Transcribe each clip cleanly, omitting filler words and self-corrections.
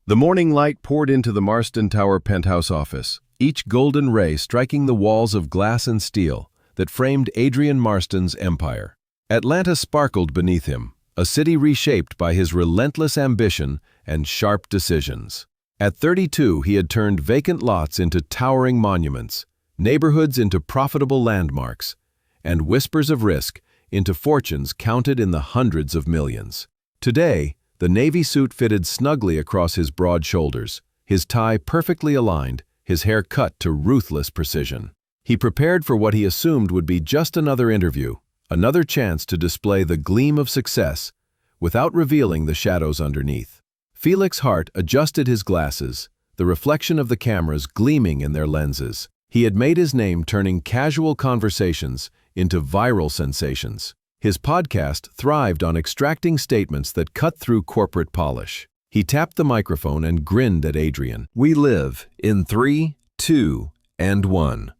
The morning light poured into the Marston Tower penthouse office, each golden ray striking the walls of glass and steel that framed Adrian Marston's empire. Atlanta sparkled beneath him, a city reshaped by his relentless ambition and sharp decisions. At 32, he had turned vacant lots into towering monuments, neighborhoods into profitable landmarks, and whispers of risk into fortunes counted in the hundreds of millions. Today, the navy suit fitted snugly across his broad shoulders, his tie perfectly aligned, his hair cut to ruthless precision. He prepared for what he assumed would be just another interview, another chance to display the gleam of success without revealing the shadows underneath. Felix Hart adjusted his glasses, the reflection of the cameras gleaming in their lenses. He had made his name turning casual conversations into viral sensations. His podcast thrived on extracting statements that cut through corporate polish. He tapped the microphone and grinned at Adrian. We live in 3, 2, and 1.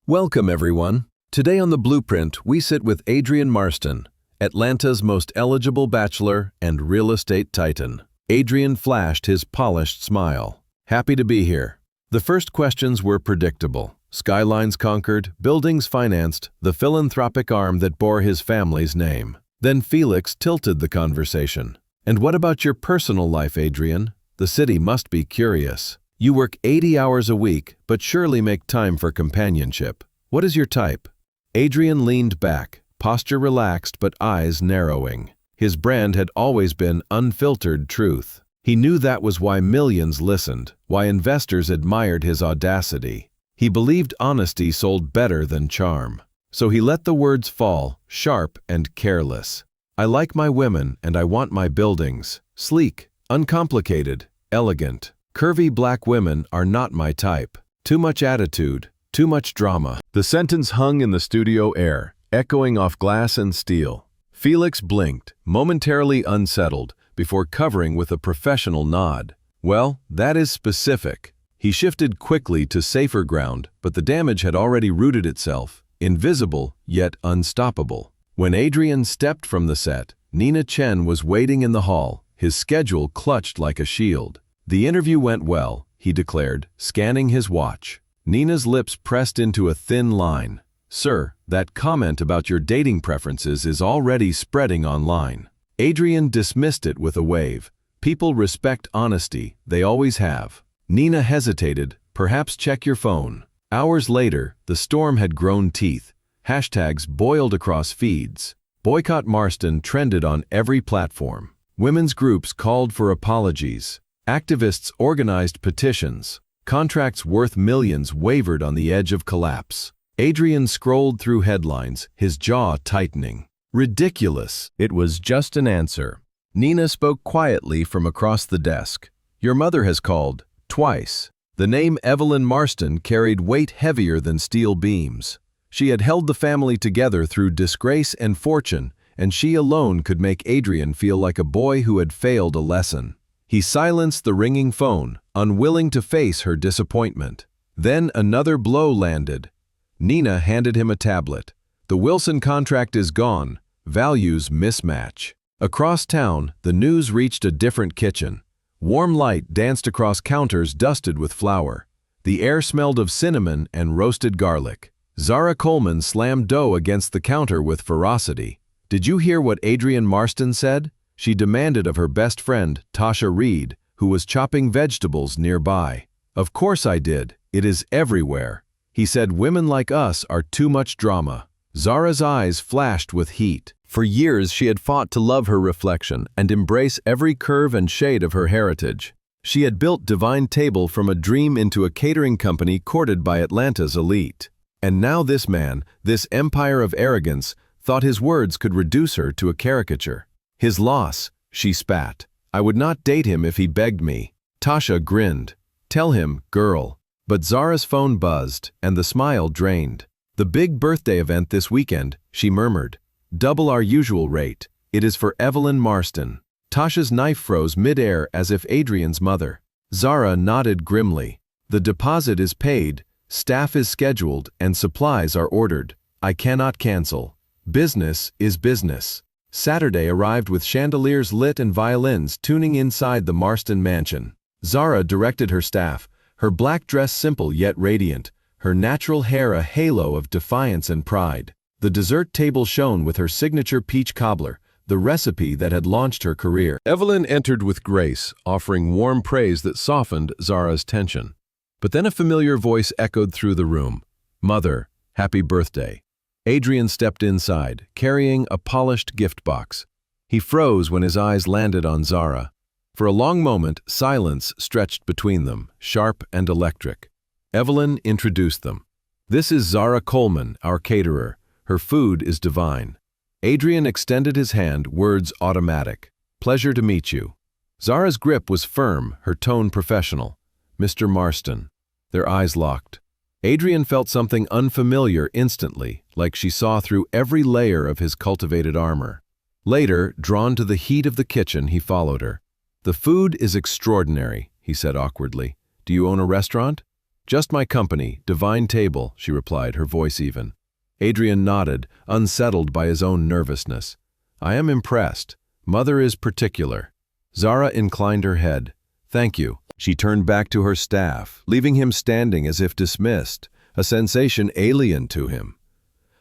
Welcome, everyone. Today on The Blueprint, we sit with Adrian Marston, Atlanta's most eligible bachelor and real estate titan. Adrian flashed his polished smile. Happy to be here. The first questions were predictable. Skylines conquered, buildings financed, the philanthropic arm that bore his family's name. Then Felix tilted the conversation. And what about your personal life, Adrian? The city must be curious. You work 80 hours a week, but surely make time for companionship. What is your type? Adrian leaned back, posture relaxed but eyes narrowing. His brand had always been unfiltered truth. He knew that was why millions listened, why investors admired his audacity. He believed honesty sold better than charm. So he let the words fall, sharp and careless. I like my women and I want my buildings. Sleek, uncomplicated, elegant. Curvy black women are not my type. Too much attitude, too much drama. The sentence hung in the studio air, echoing off glass and steel. Felix blinked, momentarily unsettled, before covering with a professional nod. Well, that is specific. He shifted quickly to safer ground, but the damage had already rooted itself, invisible yet unstoppable. When Adrian stepped from the set, Nina Chen was waiting in the hall, his schedule clutched like a shield. The interview went well, he declared, scanning his watch. Nina's lips pressed into a thin line. Sir, that comment about your dating preferences is already spreading online. Adrian dismissed it with a wave. People respect honesty, they always have. Nina hesitated, perhaps check your phone. Hours later, the storm had grown teeth. Hashtags boiled across feeds. Boycott Marston trended on every platform. Women's groups called for apologies. Activists organized petitions. Contracts worth millions wavered on the edge of collapse. Adrian scrolled through headlines, his jaw tightening. Ridiculous. It was just an answer. Nina spoke quietly from across the desk. Your mother has called. Twice. The name Evelyn Marston carried weight heavier than steel beams. She had held the family together through disgrace and fortune, and she alone could make Adrian feel like a boy who had failed a lesson. He silenced the ringing phone, unwilling to face her disappointment. Then another blow landed. Nina handed him a tablet. The Wilson contract is gone. Values mismatch. Across town, the news reached a different kitchen. Warm light danced across counters dusted with flour. The air smelled of cinnamon and roasted garlic. Zara Coleman slammed dough against the counter with ferocity. Did you hear what Adrian Marston said? She demanded of her best friend, Tasha Reed, who was chopping vegetables nearby. Of course I did. It is everywhere. He said women like us are too much drama. Zara's eyes flashed with heat. For years she had fought to love her reflection and embrace every curve and shade of her heritage. She had built Divine Table from a dream into a catering company courted by Atlanta's elite. And now this man, this empire of arrogance, thought his words could reduce her to a caricature. His loss, she spat. I would not date him if he begged me. Tasha grinned. Tell him, girl. But Zara's phone buzzed, and the smile drained. The big birthday event this weekend, she murmured. Double our usual rate. It is for Evelyn Marston. Tasha's knife froze mid-air as if Adrian's mother. Zara nodded grimly. The deposit is paid, staff is scheduled, and supplies are ordered. I cannot cancel. Business is business. Saturday arrived with chandeliers lit and violins tuning inside the Marston mansion. Zara directed her staff, her black dress simple yet radiant, her natural hair a halo of defiance and pride. The dessert table shone with her signature peach cobbler, the recipe that had launched her career. Evelyn entered with grace, offering warm praise that softened Zara's tension. But then a familiar voice echoed through the room. "Mother, happy birthday." Adrian stepped inside, carrying a polished gift box. He froze when his eyes landed on Zara. For a long moment, silence stretched between them, sharp and electric. Evelyn introduced them. "This is Zara Coleman, our caterer. Her food is divine." Adrian extended his hand, words automatic. "Pleasure to meet you." Zara's grip was firm, her tone professional. "Mr. Marston." Their eyes locked. Adrian felt something unfamiliar instantly, like she saw through every layer of his cultivated armor. Later, drawn to the heat of the kitchen, he followed her. "The food is extraordinary," he said awkwardly. "Do you own a restaurant?" "Just my company, Divine Table," she replied, her voice even. Adrian nodded, unsettled by his own nervousness. "I am impressed. Mother is particular." Zara inclined her head. "Thank you." She turned back to her staff, leaving him standing as if dismissed, a sensation alien to him.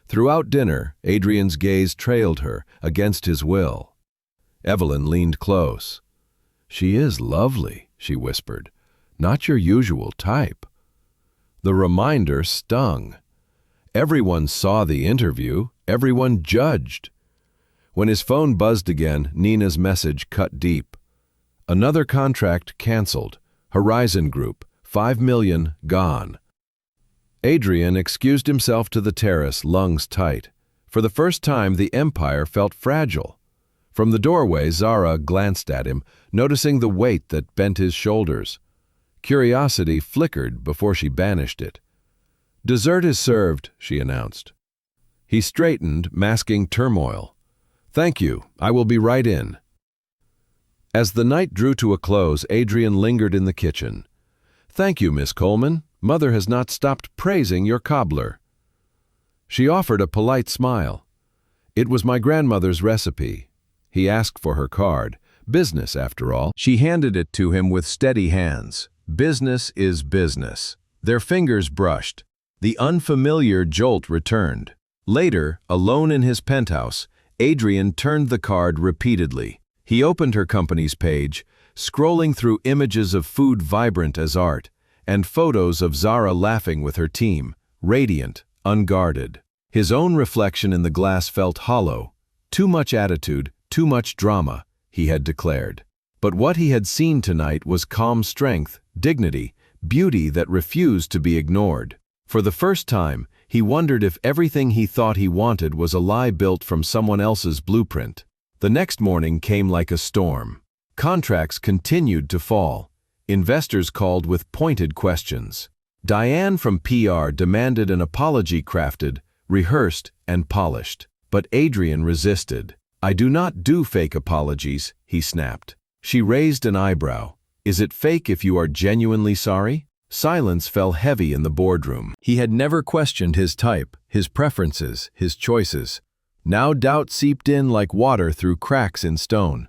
Throughout dinner, Adrian's gaze trailed her, against his will. Evelyn leaned close. "She is lovely," she whispered. "Not your usual type." The reminder stung. Everyone saw the interview, everyone judged. When his phone buzzed again, Nina's message cut deep. "Another contract canceled. Horizon Group, 5 million gone." Adrian excused himself to the terrace, lungs tight. For the first time, the empire felt fragile. From the doorway, Zara glanced at him, noticing the weight that bent his shoulders. Curiosity flickered before she banished it. "Dessert is served," she announced. He straightened, masking turmoil. "Thank you. I will be right in." As the night drew to a close, Adrian lingered in the kitchen. "Thank you, Miss Coleman. Mother has not stopped praising your cobbler." She offered a polite smile. "It was my grandmother's recipe." He asked for her card. Business, after all. She handed it to him with steady hands. Business is business. Their fingers brushed. The unfamiliar jolt returned. Later, alone in his penthouse, Adrian turned the card repeatedly. He opened her company's page, scrolling through images of food vibrant as art, and photos of Zara laughing with her team, radiant, unguarded. His own reflection in the glass felt hollow. Too much attitude, too much drama, he had declared. But what he had seen tonight was calm strength, dignity, beauty that refused to be ignored. For the first time, he wondered if everything he thought he wanted was a lie built from someone else's blueprint. The next morning came like a storm. Contracts continued to fall. Investors called with pointed questions. Diane from PR demanded an apology crafted, rehearsed, and polished. But Adrian resisted. "I do not do fake apologies," he snapped. She raised an eyebrow. "Is it fake if you are genuinely sorry?" Silence fell heavy in the boardroom. He had never questioned his type, his preferences, his choices. Now doubt seeped in like water through cracks in stone.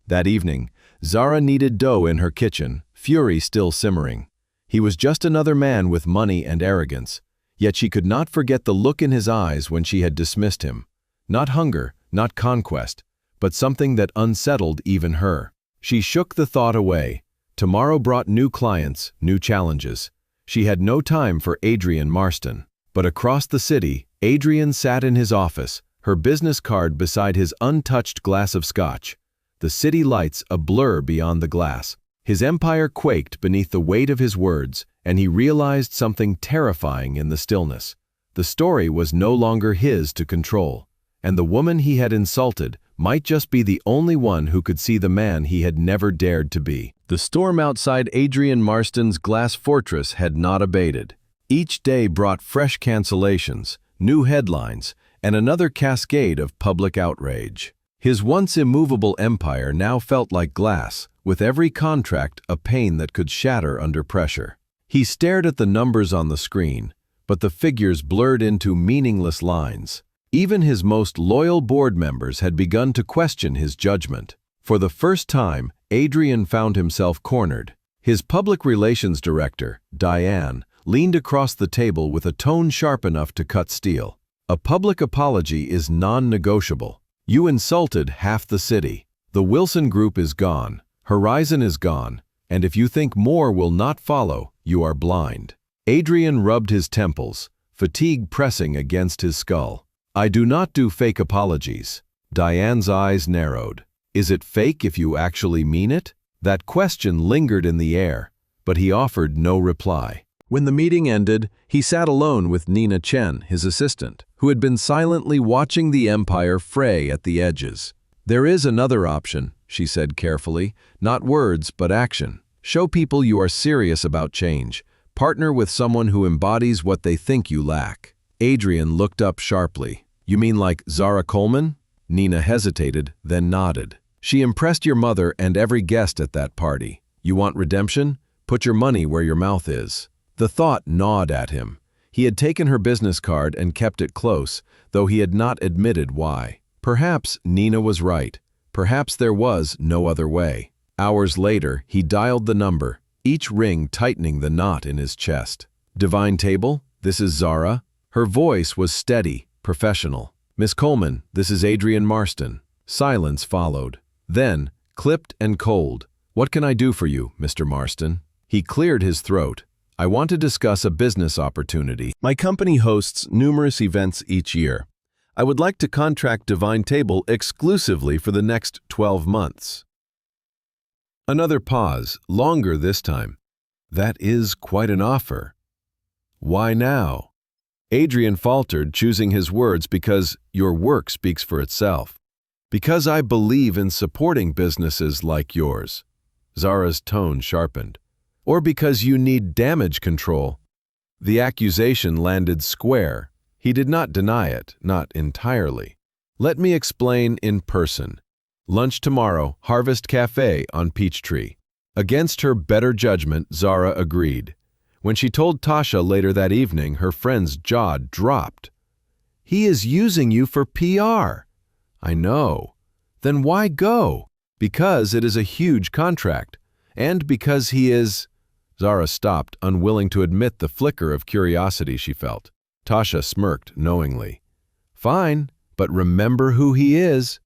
That evening, Zara kneaded dough in her kitchen, fury still simmering. He was just another man with money and arrogance, yet she could not forget the look in his eyes when she had dismissed him. Not hunger, not conquest, but something that unsettled even her. She shook the thought away. Tomorrow brought new clients, new challenges. She had no time for Adrian Marston. But across the city, Adrian sat in his office, her business card beside his untouched glass of scotch. The city lights a blur beyond the glass. His empire quaked beneath the weight of his words, and he realized something terrifying in the stillness. The story was no longer his to control, and the woman he had insulted might just be the only one who could see the man he had never dared to be. The storm outside Adrian Marston's glass fortress had not abated. Each day brought fresh cancellations, new headlines, and another cascade of public outrage. His once immovable empire now felt like glass, with every contract a pane that could shatter under pressure. He stared at the numbers on the screen, but the figures blurred into meaningless lines. Even his most loyal board members had begun to question his judgment. For the first time, Adrian found himself cornered. His public relations director, Diane, leaned across the table with a tone sharp enough to cut steel. A public apology is non-negotiable. You insulted half the city. The Wilson Group is gone. Horizon is gone. And if you think more will not follow, you are blind. Adrian rubbed his temples, fatigue pressing against his skull. I do not do fake apologies. Diane's eyes narrowed. Is it fake if you actually mean it? That question lingered in the air, but he offered no reply. When the meeting ended, he sat alone with Nina Chen, his assistant, who had been silently watching the empire fray at the edges. There is another option, she said carefully, not words but action. Show people you are serious about change. Partner with someone who embodies what they think you lack. Adrian looked up sharply. You mean like Zara Coleman? Nina hesitated, then nodded. She impressed your mother and every guest at that party. You want redemption? Put your money where your mouth is. The thought gnawed at him. He had taken her business card and kept it close, though he had not admitted why. Perhaps Nina was right. Perhaps there was no other way. Hours later, he dialed the number, each ring tightening the knot in his chest. Divine Table, this is Zara. Her voice was steady, professional. Miss Coleman, this is Adrian Marston. Silence followed. Then, clipped and cold. What can I do for you, Mr. Marston? He cleared his throat. I want to discuss a business opportunity. My company hosts numerous events each year. I would like to contract Divine Table exclusively for the next 12 months. Another pause, longer this time. That is quite an offer. Why now? Adrian faltered, choosing his words because your work speaks for itself. Because I believe in supporting businesses like yours. Zara's tone sharpened. Or because you need damage control. The accusation landed square. He did not deny it, not entirely. Let me explain in person. Lunch tomorrow, Harvest Cafe on Peachtree. Against her better judgment, Zara agreed. When she told Tasha later that evening, her friend's jaw dropped. He is using you for PR. I know. Then why go? Because it is a huge contract. And because he is... Zara stopped, unwilling to admit the flicker of curiosity she felt. Tasha smirked knowingly. Fine, but remember who he is.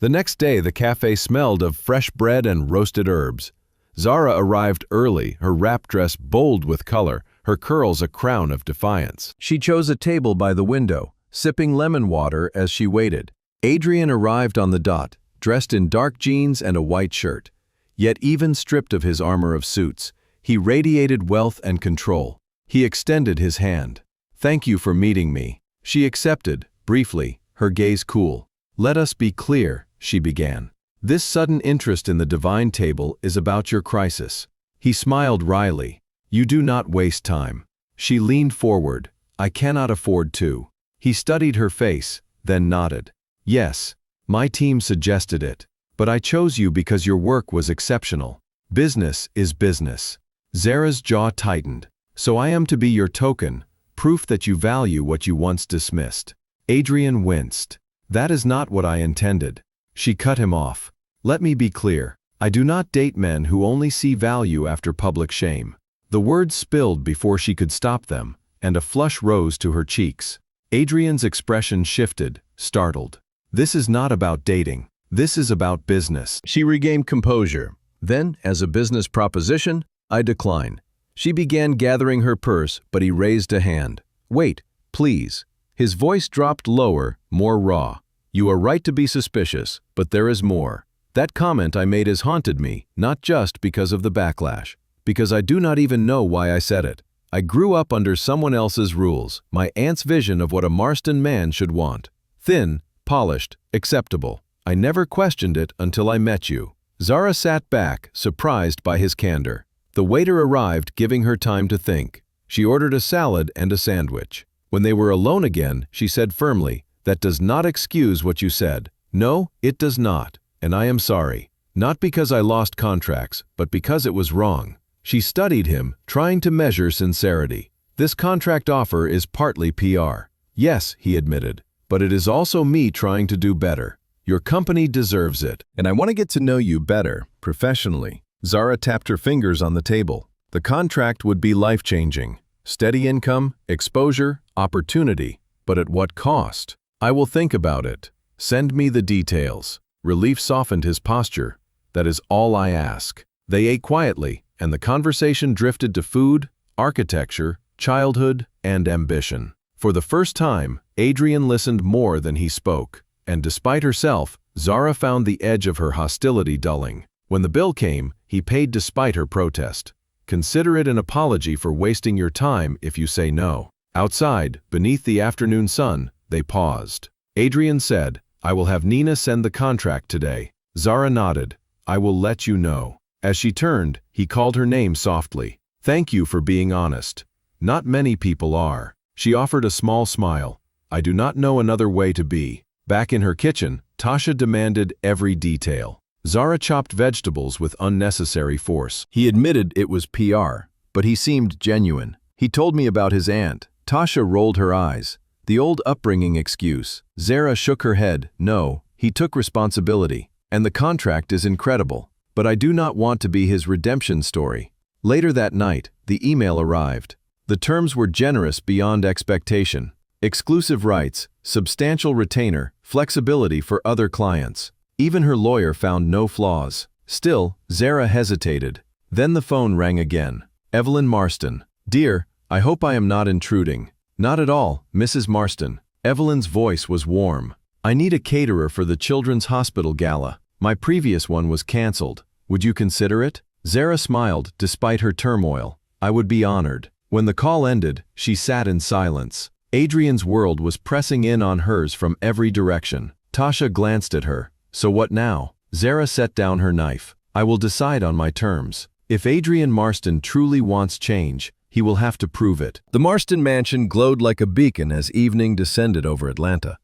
The next day, the cafe smelled of fresh bread and roasted herbs. Zara arrived early, her wrap dress bold with color, her curls a crown of defiance. She chose a table by the window, sipping lemon water as she waited. Adrian arrived on the dot, dressed in dark jeans and a white shirt. Yet even stripped of his armor of suits, he radiated wealth and control. He extended his hand. Thank you for meeting me. She accepted, briefly, her gaze cool. Let us be clear, she began. This sudden interest in the Divine Table is about your crisis. He smiled wryly. You do not waste time. She leaned forward. I cannot afford to. He studied her face, then nodded. Yes, my team suggested it. But I chose you because your work was exceptional. Business is business. Zara's jaw tightened. So I am to be your token, proof that you value what you once dismissed. Adrian winced. That is not what I intended. She cut him off. Let me be clear. I do not date men who only see value after public shame. The words spilled before she could stop them, and a flush rose to her cheeks. Adrian's expression shifted, startled. This is not about dating. This is about business. She regained composure. Then, as a business proposition, I decline. She began gathering her purse, but he raised a hand. Wait, please. His voice dropped lower, more raw. You are right to be suspicious, but there is more. That comment I made has haunted me, not just because of the backlash. Because I do not even know why I said it. I grew up under someone else's rules, my aunt's vision of what a Marston man should want. Thin, polished, acceptable. I never questioned it until I met you. Zara sat back, surprised by his candor. The waiter arrived, giving her time to think. She ordered a salad and a sandwich. When they were alone again, she said firmly, that does not excuse what you said. No, it does not, and I am sorry. Not because I lost contracts, but because it was wrong. She studied him, trying to measure sincerity. This contract offer is partly PR. Yes, he admitted, but it is also me trying to do better. Your company deserves it, and I want to get to know you better, professionally. Zara tapped her fingers on the table. The contract would be life-changing. Steady income, exposure, opportunity. But at what cost? I will think about it. Send me the details. Relief softened his posture. That is all I ask. They ate quietly, and the conversation drifted to food, architecture, childhood, and ambition. For the first time, Adrian listened more than he spoke, and despite herself, Zara found the edge of her hostility dulling. When the bill came, he paid despite her protest. Consider it an apology for wasting your time if you say no. Outside, beneath the afternoon sun, they paused. Adrian said, I will have Nina send the contract today. Zara nodded. I will let you know. As she turned, he called her name softly. Thank you for being honest. Not many people are. She offered a small smile. I do not know another way to be. Back in her kitchen, Tasha demanded every detail. Zara chopped vegetables with unnecessary force. He admitted it was PR, but he seemed genuine. He told me about his aunt. Tasha rolled her eyes. The old upbringing excuse. Zara shook her head. No, he took responsibility. And the contract is incredible. But I do not want to be his redemption story. Later that night, the email arrived. The terms were generous beyond expectation. Exclusive rights, substantial retainer, flexibility for other clients. Even her lawyer found no flaws. Still, Zara hesitated. Then the phone rang again. Evelyn Marston. Dear, I hope I am not intruding. Not at all, Mrs. Marston. Evelyn's voice was warm. I need a caterer for the Children's Hospital Gala. My previous one was cancelled. Would you consider it? Zara smiled despite her turmoil. I would be honored. When the call ended, she sat in silence. Adrian's world was pressing in on hers from every direction. Tasha glanced at her. So what now? Zara set down her knife. I will decide on my terms. If Adrian Marston truly wants change, he will have to prove it. The Marston mansion glowed like a beacon as evening descended over Atlanta.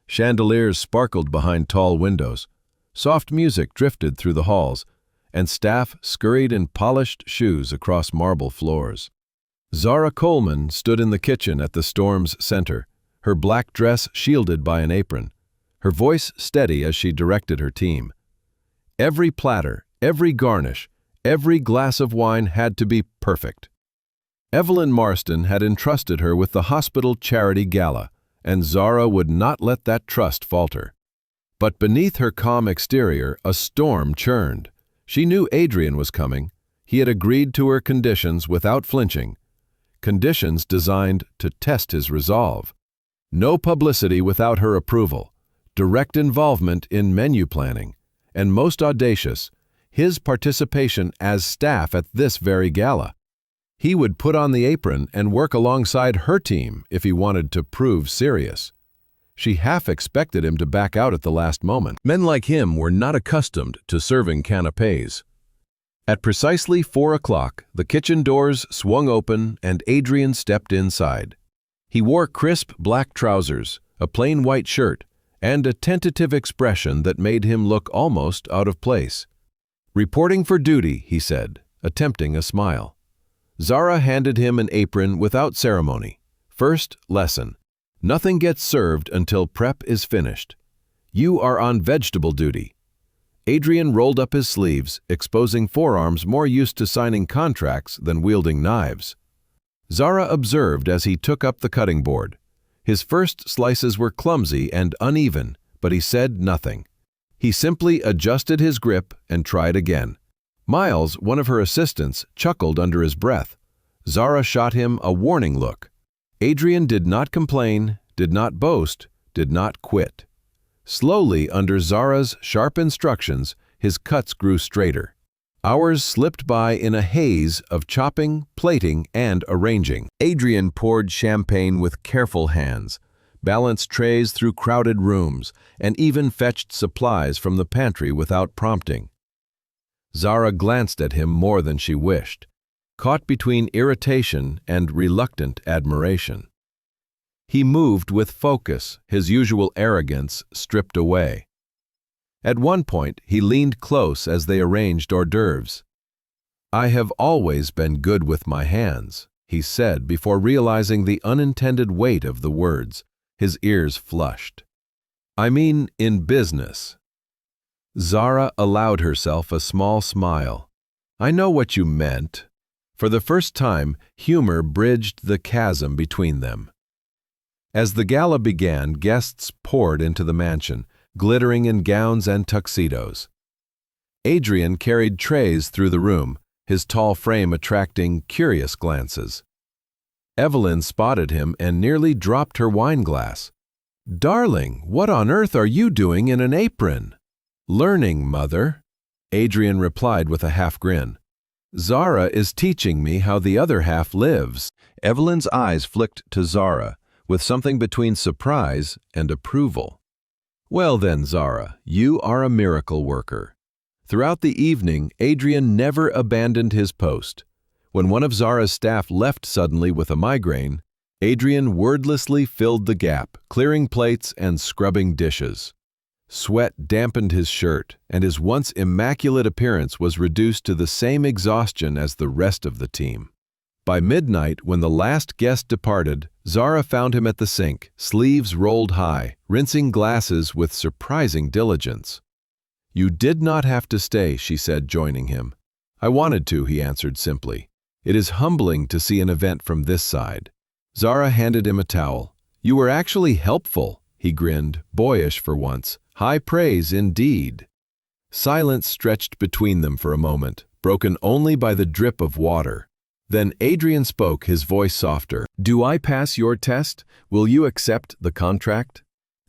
Chandeliers sparkled behind tall windows. Soft music drifted through the halls, and staff scurried in polished shoes across marble floors. Zara Coleman stood in the kitchen at the storm's center, her black dress shielded by an apron, her voice steady as she directed her team. Every platter, every garnish, every glass of wine had to be perfect. Evelyn Marston had entrusted her with the hospital charity gala, and Zara would not let that trust falter. But beneath her calm exterior, a storm churned. She knew Adrian was coming. He had agreed to her conditions without flinching. Conditions designed to test his resolve. No publicity without her approval, direct involvement in menu planning, and most audacious, his participation as staff at this very gala. He would put on the apron and work alongside her team if he wanted to prove serious. She half expected him to back out at the last moment. Men like him were not accustomed to serving canapés. At precisely 4 o'clock, the kitchen doors swung open and Adrian stepped inside. He wore crisp black trousers, a plain white shirt, and a tentative expression that made him look almost out of place. Reporting for duty, he said, attempting a smile. Zara handed him an apron without ceremony. First lesson. Nothing gets served until prep is finished. You are on vegetable duty. Adrian rolled up his sleeves, exposing forearms more used to signing contracts than wielding knives. Zara observed as he took up the cutting board. His first slices were clumsy and uneven, but he said nothing. He simply adjusted his grip and tried again. Miles, one of her assistants, chuckled under his breath. Zara shot him a warning look. Adrian did not complain, did not boast, did not quit. Slowly, under Zara's sharp instructions, his cuts grew straighter. Hours slipped by in a haze of chopping, plating, and arranging. Adrian poured champagne with careful hands, balanced trays through crowded rooms, and even fetched supplies from the pantry without prompting. Zara glanced at him more than she wished, caught between irritation and reluctant admiration. He moved with focus, his usual arrogance stripped away. At one point, he leaned close as they arranged hors d'oeuvres. I have always been good with my hands, he said before realizing the unintended weight of the words. His ears flushed. I mean in business. Zara allowed herself a small smile. I know what you meant. For the first time, humor bridged the chasm between them. As the gala began, guests poured into the mansion, glittering in gowns and tuxedos. Adrian carried trays through the room, his tall frame attracting curious glances. Evelyn spotted him and nearly dropped her wine glass. "Darling, what on earth are you doing in an apron?" "Learning, Mother," Adrian replied with a half grin. "Zara is teaching me how the other half lives." Evelyn's eyes flicked to Zara, with something between surprise and approval. "Well then, Zara, you are a miracle worker." Throughout the evening, Adrian never abandoned his post. When one of Zara's staff left suddenly with a migraine, Adrian wordlessly filled the gap, clearing plates and scrubbing dishes. Sweat dampened his shirt, and his once immaculate appearance was reduced to the same exhaustion as the rest of the team. By midnight, when the last guest departed, Zara found him at the sink, sleeves rolled high, rinsing glasses with surprising diligence. "You did not have to stay," she said, joining him. "I wanted to," he answered simply. "It is humbling to see an event from this side." Zara handed him a towel. "You were actually helpful," he grinned, boyish for once. "High praise indeed." Silence stretched between them for a moment, broken only by the drip of water. Then Adrian spoke, his voice softer. "Do I pass your test? Will you accept the contract?"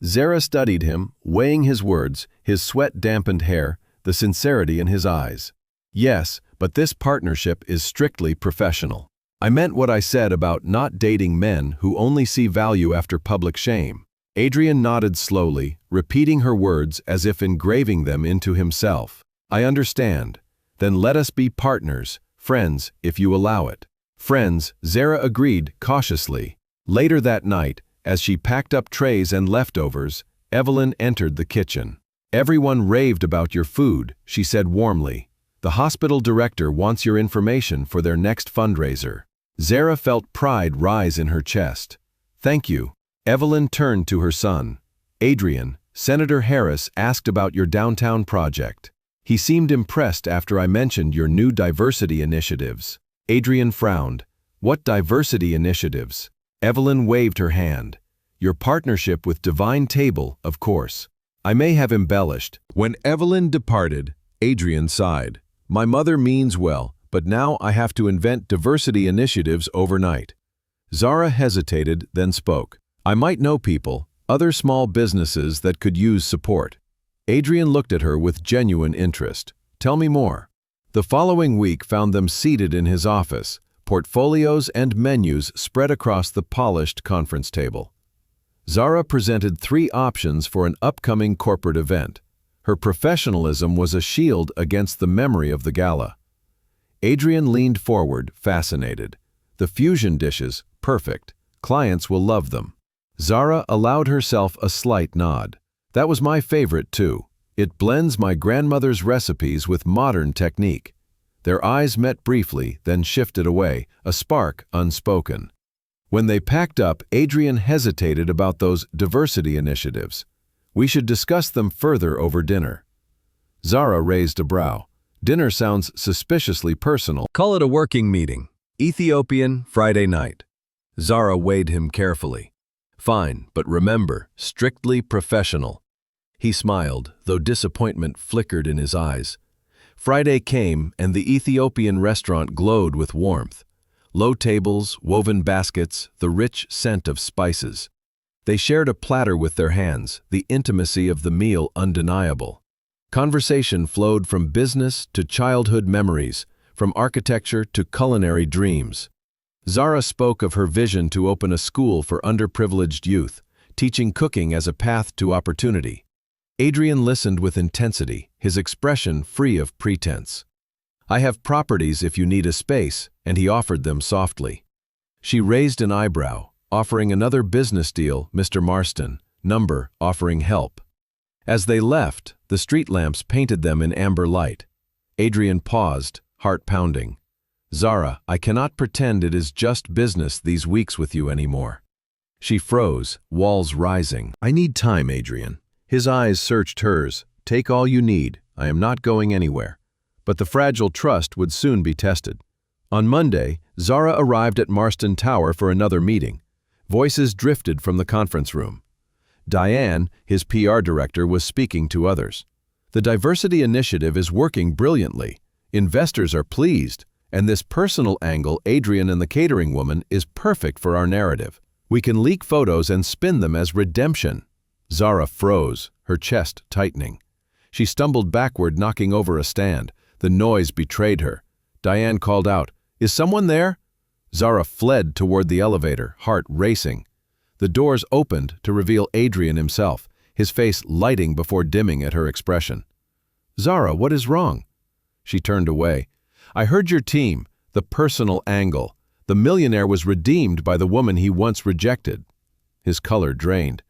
Zara studied him, weighing his words, his sweat-dampened hair, the sincerity in his eyes. "Yes, but this partnership is strictly professional. I meant what I said about not dating men who only see value after public shame." Adrian nodded slowly, repeating her words as if engraving them into himself. "I understand. Then let us be partners, friends, if you allow it." "Friends," Zara agreed cautiously. Later that night, as she packed up trays and leftovers, Evelyn entered the kitchen. "Everyone raved about your food," she said warmly. "The hospital director wants your information for their next fundraiser." Zara felt pride rise in her chest. "Thank you." Evelyn turned to her son. "Adrian, Senator Harris asked about your downtown project. He seemed impressed after I mentioned your new diversity initiatives." Adrian frowned. "What diversity initiatives?" Evelyn waved her hand. "Your partnership with Divine Table, of course." I may have embellished. When Evelyn departed, Adrian sighed. "My mother means well, but now I have to invent diversity initiatives overnight." Zara hesitated, then spoke. "I might know people, other small businesses that could use support." Adrian looked at her with genuine interest. "Tell me more." The following week found them seated in his office, portfolios and menus spread across the polished conference table. Zara presented 3 options for an upcoming corporate event. Her professionalism was a shield against the memory of the gala. Adrian leaned forward, fascinated. "The fusion dishes, perfect. Clients will love them." Zara allowed herself a slight nod. "That was my favorite too. It blends my grandmother's recipes with modern technique." Their eyes met briefly, then shifted away, a spark unspoken. When they packed up, Adrian hesitated about those diversity initiatives. "We should discuss them further over dinner." Zara raised a brow. "Dinner sounds suspiciously personal. Call it a working meeting. Ethiopian, Friday night." Zara weighed him carefully. "Fine, but remember, strictly professional." He smiled, though disappointment flickered in his eyes. Friday came, and the Ethiopian restaurant glowed with warmth. Low tables, woven baskets, the rich scent of spices. They shared a platter with their hands, the intimacy of the meal undeniable. Conversation flowed from business to childhood memories, from architecture to culinary dreams. Zara spoke of her vision to open a school for underprivileged youth, teaching cooking as a path to opportunity. Adrian listened with intensity, his expression free of pretense. "I have properties if you need a space," and he offered them softly. She raised an eyebrow, offering another business deal, Mr. Marston, number, offering help. As they left, the street lamps painted them in amber light. Adrian paused, heart pounding. "Zara, I cannot pretend it is just business these weeks with you anymore." She froze, walls rising. "I need time, Adrian." His eyes searched hers. "Take all you need. I am not going anywhere. But the fragile trust would soon be tested. On Monday, Zara arrived at Marston Tower for another meeting. Voices drifted from the conference room. Diane, his PR director, was speaking to others. The diversity initiative is working brilliantly. Investors are pleased, and this personal angle, Adrian and the catering woman, is perfect for our narrative. We can leak photos and spin them as redemption. Zara froze, her chest tightening. She stumbled backward, knocking over a stand. The noise betrayed her. Diane called out, "Is someone there?" Zara fled toward the elevator, heart racing. The doors opened to reveal Adrian himself, his face lighting before dimming at her expression. "Zara, what is wrong?" She turned away. "I heard your team, the personal angle. The millionaire was redeemed by the woman he once rejected." His color drained.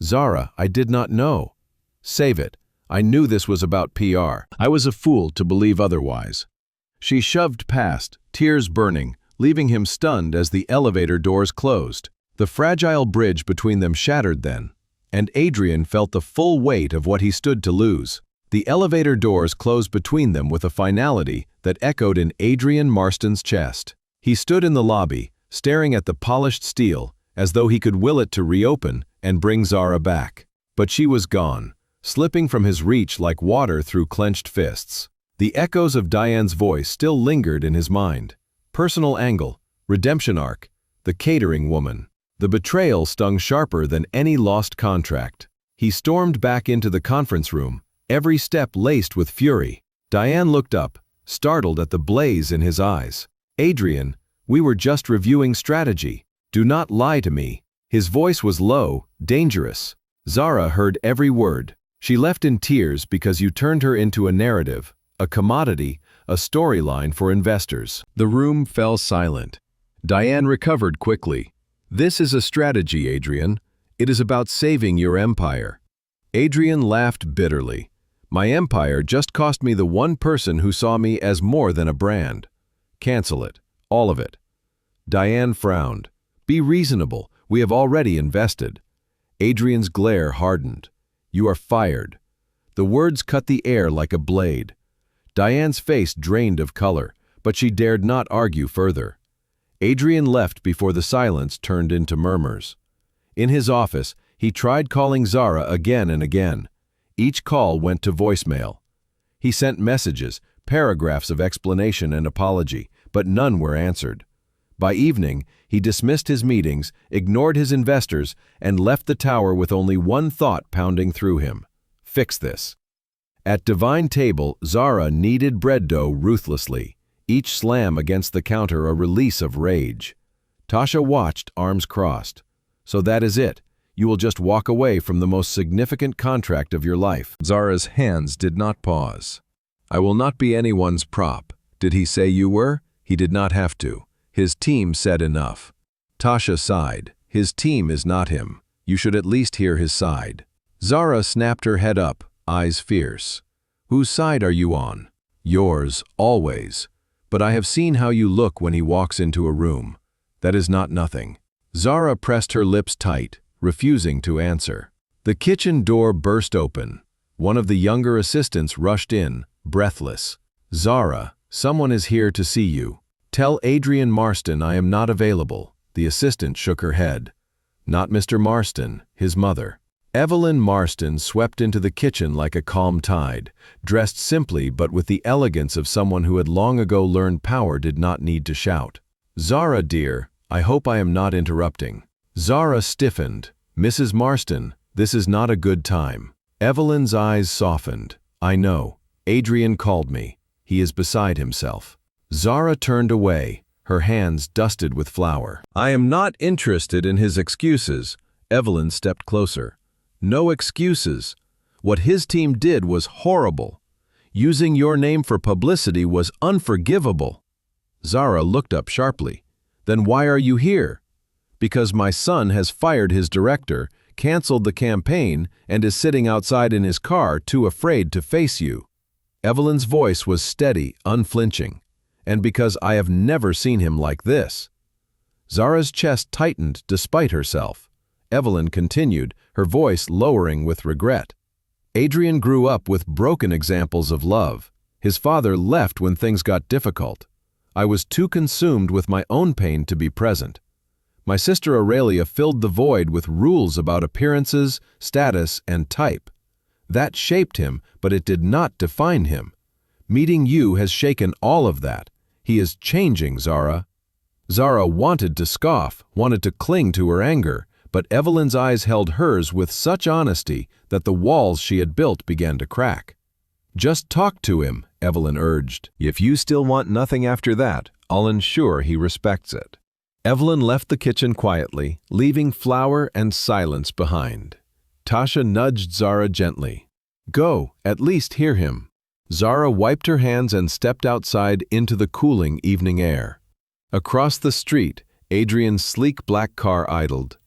"Zara, I did not know." "Save it. I knew this was about PR. I was a fool to believe otherwise." She shoved past, tears burning, leaving him stunned as the elevator doors closed. The fragile bridge between them shattered then, and Adrian felt the full weight of what he stood to lose. The elevator doors closed between them with a finality that echoed in Adrian Marston's chest. He stood in the lobby, staring at the polished steel, as though he could will it to reopen and bring Zara back. But she was gone, slipping from his reach like water through clenched fists. The echoes of Diane's voice still lingered in his mind. Personal angle, redemption arc, the catering woman. The betrayal stung sharper than any lost contract. He stormed back into the conference room, every step laced with fury. Diane looked up, startled at the blaze in his eyes. "Adrian, we were just reviewing strategy. Do not lie to me." His voice was low, dangerous. Zara heard every word. "She left in tears because you turned her into a narrative, a commodity, a storyline for investors." The room fell silent. Diane recovered quickly. "This is a strategy, Adrian. It is about saving your empire." Adrian laughed bitterly. "My empire just cost me the one person who saw me as more than a brand. Cancel it. All of it." Diane frowned. "Be reasonable. We have already invested." Adrian's glare hardened. "You are fired." The words cut the air like a blade. Diane's face drained of color, but she dared not argue further. Adrian left before the silence turned into murmurs. In his office, he tried calling Zara again and again. Each call went to voicemail. He sent messages, paragraphs of explanation and apology, but none were answered. By evening, he dismissed his meetings, ignored his investors, and left the tower with only one thought pounding through him: fix this. At Divine Table, Zara kneaded bread dough ruthlessly, each slam against the counter a release of rage. Tasha watched, arms crossed. "So that is it. You will just walk away from the most significant contract of your life." Zara's hands did not pause. "I will not be anyone's prop." "Did he say you were?" "He did not have to. His team said enough." Tasha sighed. "His team is not him. You should at least hear his side." Zara snapped her head up, eyes fierce. "Whose side are you on?" "Yours, always. But I have seen how you look when he walks into a room. That is not nothing." Zara pressed her lips tight, refusing to answer. The kitchen door burst open. One of the younger assistants rushed in, breathless. "Zara, someone is here to see you. Tell Adrian Marston I am not available." The assistant shook her head. "Not Mr. Marston, his mother." Evelyn Marston swept into the kitchen like a calm tide, dressed simply but with the elegance of someone who had long ago learned power did not need to shout. "Zara, dear, I hope I am not interrupting." Zara stiffened. "Mrs. Marston, this is not a good time." Evelyn's eyes softened. "I know. Adrian called me. He is beside himself." Zara turned away, her hands dusted with flour. "I am not interested in his excuses." Evelyn stepped closer. "No excuses. What his team did was horrible. Using your name for publicity was unforgivable." Zara looked up sharply. "Then why are you here?" "Because my son has fired his director, canceled the campaign, and is sitting outside in his car too afraid to face you." Evelyn's voice was steady, unflinching. "And because I have never seen him like this." Zara's chest tightened despite herself. Evelyn continued, her voice lowering with regret. "Adrian grew up with broken examples of love. His father left when things got difficult. I was too consumed with my own pain to be present. My sister Aurelia filled the void with rules about appearances, status, and type. That shaped him, but it did not define him. Meeting you has shaken all of that. He is changing, Zara. Zara wanted to scoff, wanted to cling to her anger, but Evelyn's eyes held hers with such honesty that the walls she had built began to crack. Just talk to him, Evelyn urged. If you still want nothing after that, I'll ensure he respects it. Evelyn left the kitchen quietly, leaving flour and silence behind. Tasha nudged Zara gently. Go, at least hear him. Zara wiped her hands and stepped outside into the cooling evening air. Across the street, Adrian's sleek black car idled.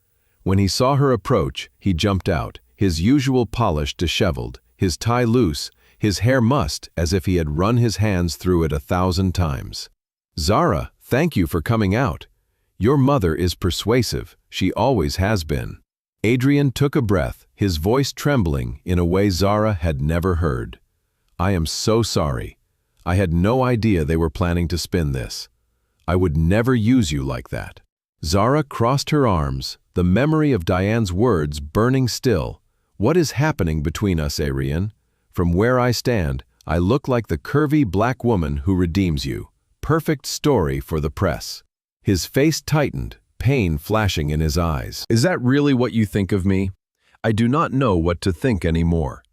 When he saw her approach, he jumped out, his usual polish disheveled, his tie loose, his hair mussed as if he had run his hands through it 1,000 times. Zara, thank you for coming out. Your mother is persuasive, she always has been. Adrian took a breath, his voice trembling in a way Zara had never heard. I am so sorry. I had no idea they were planning to spin this. I would never use you like that. Zara crossed her arms, the memory of Diane's words burning still. What is happening between us, Adrian? From where I stand, I look like the curvy black woman who redeems you. Perfect story for the press. His face tightened, pain flashing in his eyes. Is that really what you think of me? I do not know what to think anymore.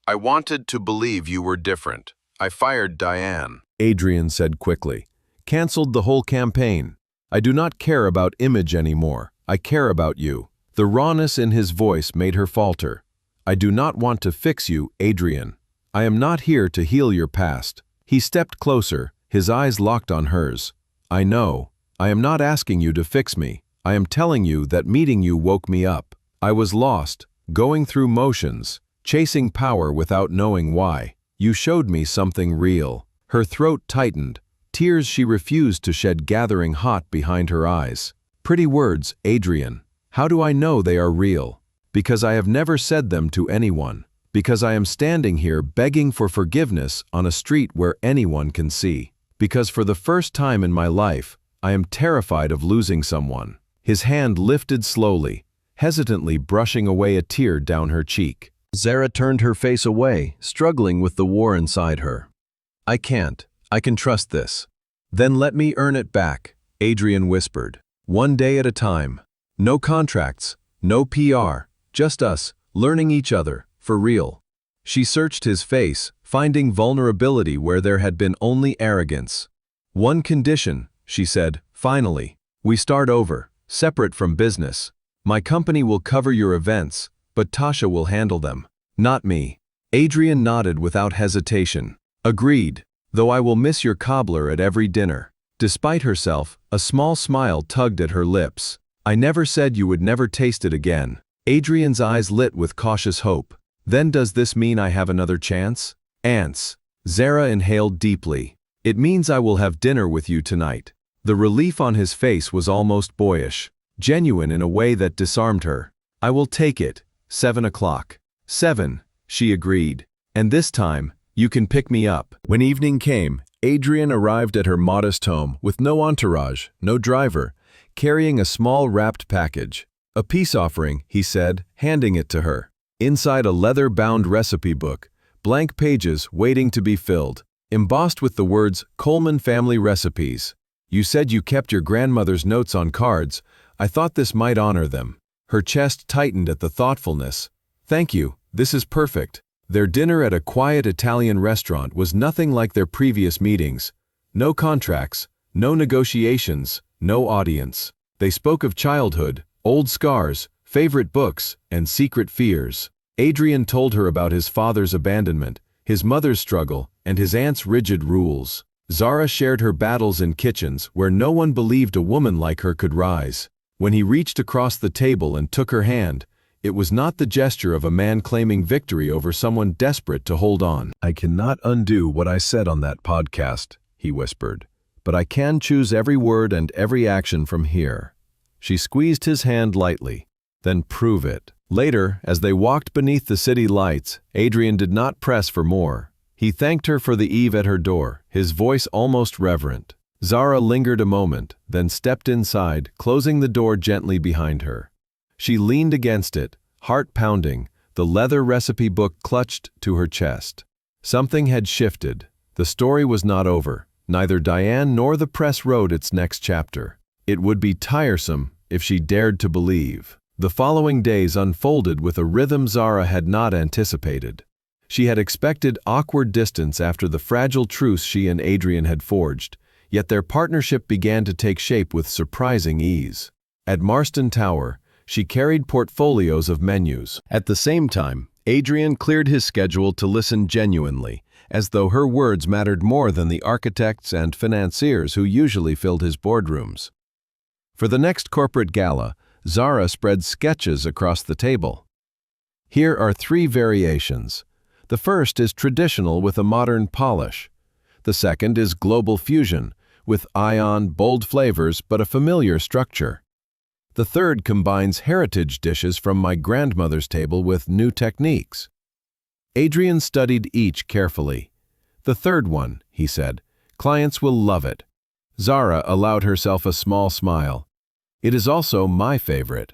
I wanted to believe you were different. I fired Diane, Adrian said quickly. Cancelled the whole campaign. I do not care about image anymore. I care about you. The rawness in his voice made her falter. I do not want to fix you, Adrian. I am not here to heal your past. He stepped closer, his eyes locked on hers. I know. I am not asking you to fix me. I am telling you that meeting you woke me up. I was lost, going through motions, chasing power without knowing why. You showed me something real. Her throat tightened. Tears she refused to shed gathering hot behind her eyes. Pretty words, Adrian. How do I know they are real? Because I have never said them to anyone. Because I am standing here begging for forgiveness on a street where anyone can see. Because for the first time in my life, I am terrified of losing someone. His hand lifted slowly, hesitantly brushing away a tear down her cheek. Zara turned her face away, struggling with the war inside her. I can't. I can trust this. Then let me earn it back, Adrian whispered. One day at a time. No contracts, no PR, just us, learning each other, for real. She searched his face, finding vulnerability where there had been only arrogance. One condition, she said, finally. We start over, separate from business. My company will cover your events, but Tasha will handle them. Not me. Adrian nodded without hesitation. Agreed. Though I will miss your cobbler at every dinner. Despite herself, a small smile tugged at her lips. I never said you would never taste it again. Adrian's eyes lit with cautious hope. Then does this mean I have another chance? Ants. Zara inhaled deeply. It means I will have dinner with you tonight. The relief on his face was almost boyish, genuine in a way that disarmed her. I will take it. 7 o'clock. 7, she agreed. And this time, you can pick me up. When evening came, Adrian arrived at her modest home with no entourage, no driver, carrying a small wrapped package. A peace offering, he said, handing it to her. Inside a leather-bound recipe book, blank pages waiting to be filled, embossed with the words Coleman Family Recipes. You said you kept your grandmother's notes on cards. I thought this might honor them. Her chest tightened at the thoughtfulness. Thank you, this is perfect. Their dinner at a quiet Italian restaurant was nothing like their previous meetings. No contracts, no negotiations, no audience. They spoke of childhood, old scars, favorite books, and secret fears. Adrian told her about his father's abandonment, his mother's struggle, and his aunt's rigid rules. Zara shared her battles in kitchens where no one believed a woman like her could rise. When he reached across the table and took her hand, it was not the gesture of a man claiming victory over someone desperate to hold on. I cannot undo what I said on that podcast, he whispered, but I can choose every word and every action from here. She squeezed his hand lightly. Then prove it. Later, as they walked beneath the city lights, Adrian did not press for more. He thanked her for the eve at her door, his voice almost reverent. Zara lingered a moment, then stepped inside, closing the door gently behind her. She leaned against it, heart pounding, the leather recipe book clutched to her chest. Something had shifted. The story was not over. Neither Diane nor the press wrote its next chapter. It would be tiresome if she dared to believe. The following days unfolded with a rhythm Zara had not anticipated. She had expected awkward distance after the fragile truce she and Adrian had forged, yet their partnership began to take shape with surprising ease. At Marston Tower, she carried portfolios of menus. At the same time, Adrian cleared his schedule to listen genuinely, as though her words mattered more than the architects and financiers who usually filled his boardrooms. For the next corporate gala, Zara spread sketches across the table. Here are 3 variations. The first is traditional with a modern polish. The second is global fusion, with ion, bold flavors but a familiar structure. The third combines heritage dishes from my grandmother's table with new techniques. Adrian studied each carefully. "The third one," he said. "Clients will love it." Zara allowed herself a small smile. "It is also my favorite."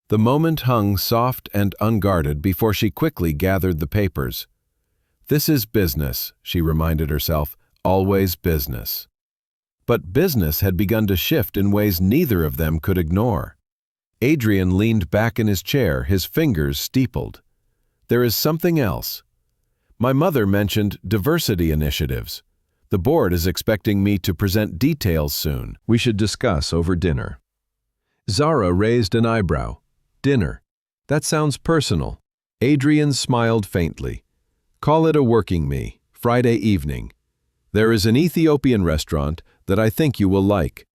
The moment hung soft and unguarded before she quickly gathered the papers. "This is business," she reminded herself, "always business." But business had begun to shift in ways neither of them could ignore. Adrian leaned back in his chair, his fingers steepled. "There is something else. My mother mentioned diversity initiatives. The board is expecting me to present details soon. We should discuss over dinner." Zara raised an eyebrow. "Dinner? That sounds personal." Adrian smiled faintly. "Call it a working me, Friday evening. There is an Ethiopian restaurant that I think you will like."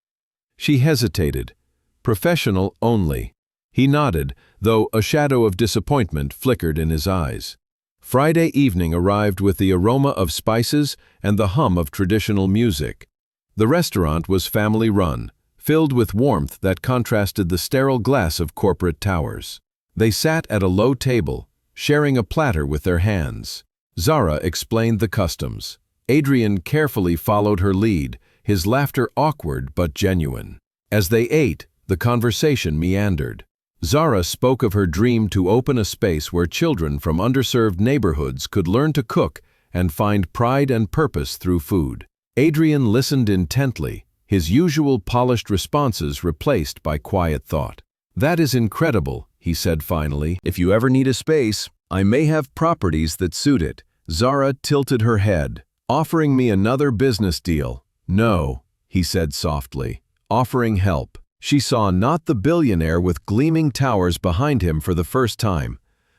She hesitated. "Professional only." He nodded, though a shadow of disappointment flickered in his eyes. Friday evening arrived with the aroma of spices and the hum of traditional music. The restaurant was family-run, filled with warmth that contrasted the sterile glass of corporate towers. They sat at a low table, sharing a platter with their hands. Zara explained the customs. Adrian carefully followed her lead, his laughter awkward but genuine. As they ate, the conversation meandered. Zara spoke of her dream to open a space where children from underserved neighborhoods could learn to cook and find pride and purpose through food. Adrian listened intently, his usual polished responses replaced by quiet thought. "That is incredible," he said finally. "If you ever need a space, I may have properties that suit it." Zara tilted her head. "Offering me another business deal?" "No," he said softly. "Offering help." She saw not the billionaire with gleaming towers behind him for the first time,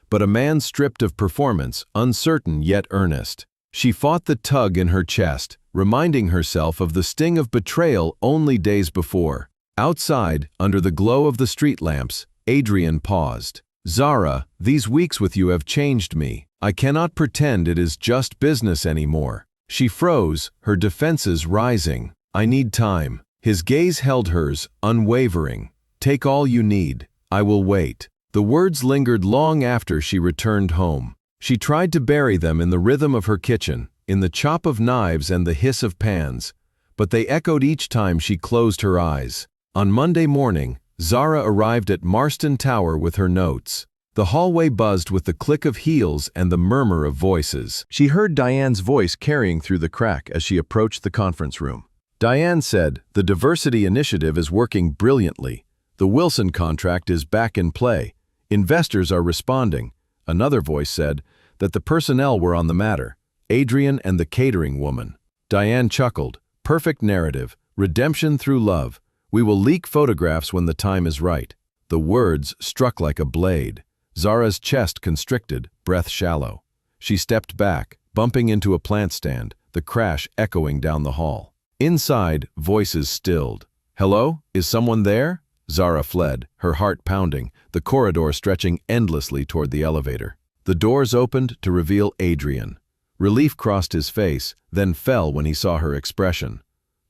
but a man stripped of performance, uncertain yet earnest. She fought the tug in her chest, reminding herself of the sting of betrayal only days before. Outside, under the glow of the street lamps, Adrian paused. "Zara, these weeks with you have changed me. I cannot pretend it is just business anymore." She froze, her defenses rising. "I need time." His gaze held hers, unwavering. "Take all you need. I will wait." The words lingered long after she returned home. She tried to bury them in the rhythm of her kitchen, in the chop of knives and the hiss of pans, but they echoed each time she closed her eyes. On Monday morning, Zara arrived at Marston Tower with her notes. The hallway buzzed with the click of heels and the murmur of voices. She heard Diane's voice carrying through the crack as she approached the conference room. Diane said, "The diversity initiative is working brilliantly. The Wilson contract is back in play. Investors are responding." Another voice said that the personnel were on the matter. Adrian and the catering woman. Diane chuckled. "Perfect narrative. Redemption through love. We will leak photographs when the time is right." The words struck like a blade. Zara's chest constricted, breath shallow. She stepped back, bumping into a plant stand, the crash echoing down the hall. Inside, voices stilled. "Hello? Is someone there?" Zara fled, her heart pounding, the corridor stretching endlessly toward the elevator. The doors opened to reveal Adrian. Relief crossed his face, then fell when he saw her expression.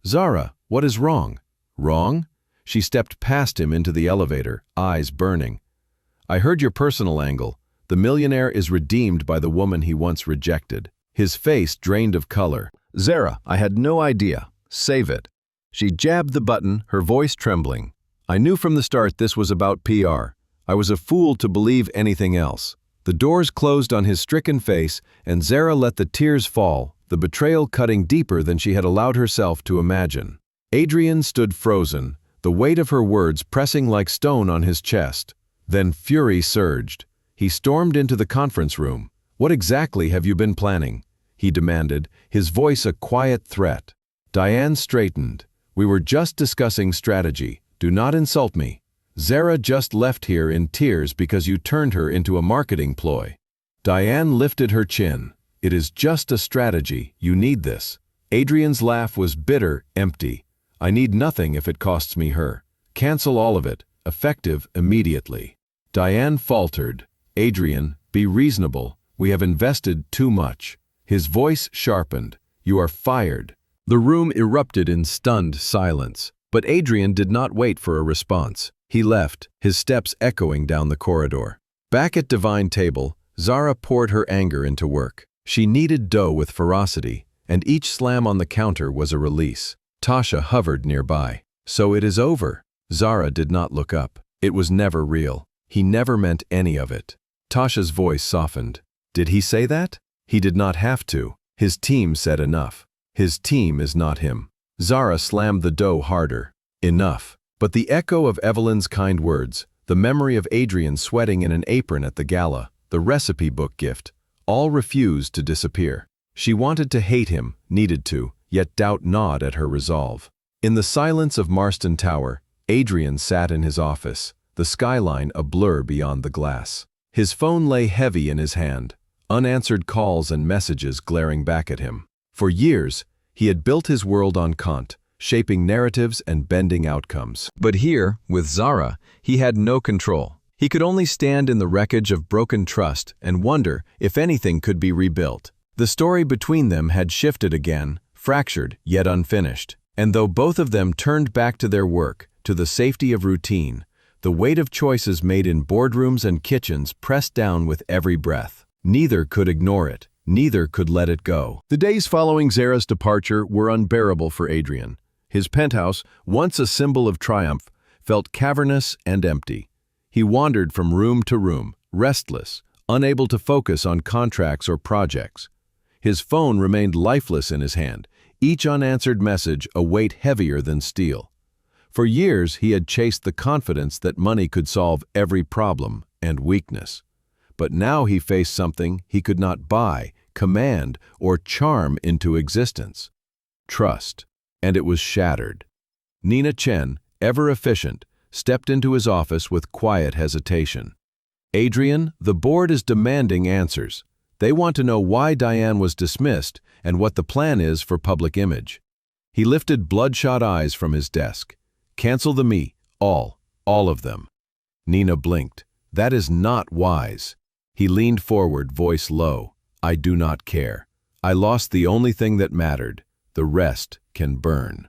"Zara, what is wrong?" "Wrong?" She stepped past him into the elevator, eyes burning. "I heard your personal angle. The millionaire is redeemed by the woman he once rejected." his face drained of color. "Zara, I had no idea. Save it." She jabbed the button, her voice trembling. "I knew from the start this was about PR. I was a fool to believe anything else." The doors closed on his stricken face, and Zara let the tears fall, the betrayal cutting deeper than she had allowed herself to imagine. Adrian stood frozen, the weight of her words pressing like stone on his chest. Then fury surged. He stormed into the conference room. "What exactly have you been planning?" he demanded, his voice a quiet threat. Diane straightened. "We were just discussing strategy. Do not insult me. Zara just left here in tears because you turned her into a marketing ploy." Diane lifted her chin. "It is just a strategy. You need this." Adrian's laugh was bitter, empty. "I need nothing if it costs me her. Cancel all of it, effective immediately." Diane faltered. "Adrian, be reasonable. We have invested too much." His voice sharpened. "You are fired." The room erupted in stunned silence, but Adrian did not wait for a response. He left, his steps echoing down the corridor. Back at Divine Table, Zara poured her anger into work. She kneaded dough with ferocity, and each slam on the counter was a release. Tasha hovered nearby. "So it is over." Zara did not look up. It was never real. He never meant any of it. Tasha's voice softened. "Did he say that?" "He did not have to. His team said enough. His team is not him." Zara slammed the dough harder. "Enough." But the echo of Evelyn's kind words, the memory of Adrian sweating in an apron at the gala, the recipe book gift, all refused to disappear. She wanted to hate him, needed to, yet doubt gnawed at her resolve. In the silence of Marston Tower, Adrian sat in his office, the skyline a blur beyond the glass. His phone lay heavy in his hand, unanswered calls and messages glaring back at him. For years, he had built his world on Kant, shaping narratives and bending outcomes. But here, with Zara, he had no control. He could only stand in the wreckage of broken trust and wonder if anything could be rebuilt. The story between them had shifted again, fractured yet unfinished. And though both of them turned back to their work, to the safety of routine, the weight of choices made in boardrooms and kitchens pressed down with every breath. Neither could ignore it. Neither could let it go. The days following Zara's departure were unbearable for Adrian. His penthouse, once a symbol of triumph, felt cavernous and empty. He wandered from room to room, restless, unable to focus on contracts or projects. His phone remained lifeless in his hand, each unanswered message a weight heavier than steel. For years he had chased the confidence that money could solve every problem and weakness. But now he faced something he could not buy, command, or charm into existence. Trust. And it was shattered. Nina Chen, ever efficient, stepped into his office with quiet hesitation. "Adrian, the board is demanding answers. They want to know why Diane was dismissed and what the plan is for public image." He lifted bloodshot eyes from his desk. "Cancel the me, all of them." Nina blinked. "That is not wise." He leaned forward, voice low. "I do not care. I lost the only thing that mattered. The rest can burn."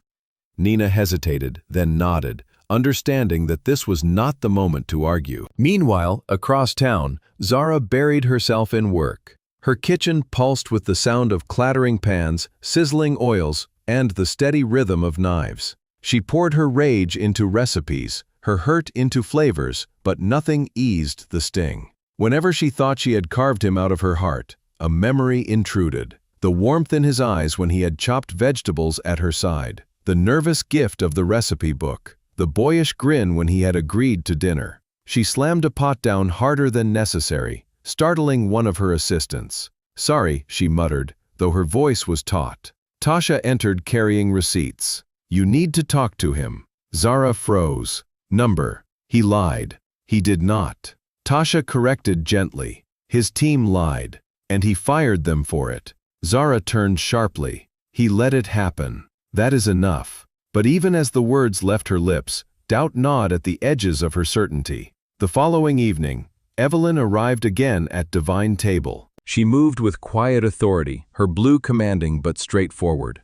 Nina hesitated, then nodded, understanding that this was not the moment to argue. Meanwhile, across town, Zara buried herself in work. Her kitchen pulsed with the sound of clattering pans, sizzling oils, and the steady rhythm of knives. She poured her rage into recipes, her hurt into flavors, but nothing eased the sting. Whenever she thought she had carved him out of her heart, a memory intruded. The warmth in his eyes when he had chopped vegetables at her side, the nervous gift of the recipe book, the boyish grin when he had agreed to dinner. She slammed a pot down harder than necessary, startling one of her assistants. "Sorry," she muttered, though her voice was taut. Tasha entered carrying receipts. "You need to talk to him." Zara froze. "Number." He lied. He did not. Tasha corrected gently. His team lied, and he fired them for it. Zara turned sharply. "He let it happen. That is enough." But even as the words left her lips, doubt gnawed at the edges of her certainty. The following evening, Evelyn arrived again at Divine Table. She moved with quiet authority, her blue commanding but straightforward.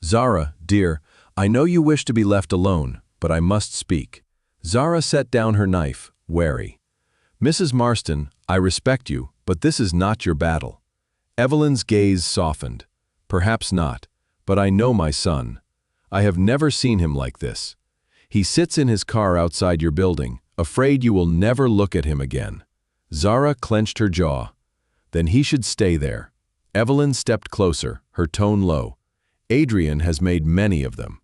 "Zara, dear, I know you wish to be left alone, but I must speak." Zara set down her knife, wary. "Mrs. Marston, I respect you, but this is not your battle." Evelyn's gaze softened. Perhaps not, but I know my son. I have never seen him like this. He sits in his car outside your building, afraid you will never look at him again. Zara clenched her jaw. Then he should stay there. Evelyn stepped closer, her tone low. Adrian has made many of them.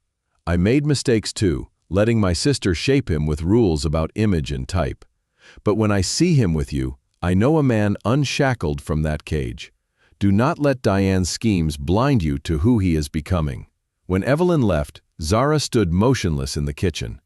I made mistakes too, letting my sister shape him with rules about image and type. But when I see him with you, I know a man unshackled from that cage. Do not let Diane's schemes blind you to who he is becoming. When Evelyn left, Zara stood motionless in the kitchen.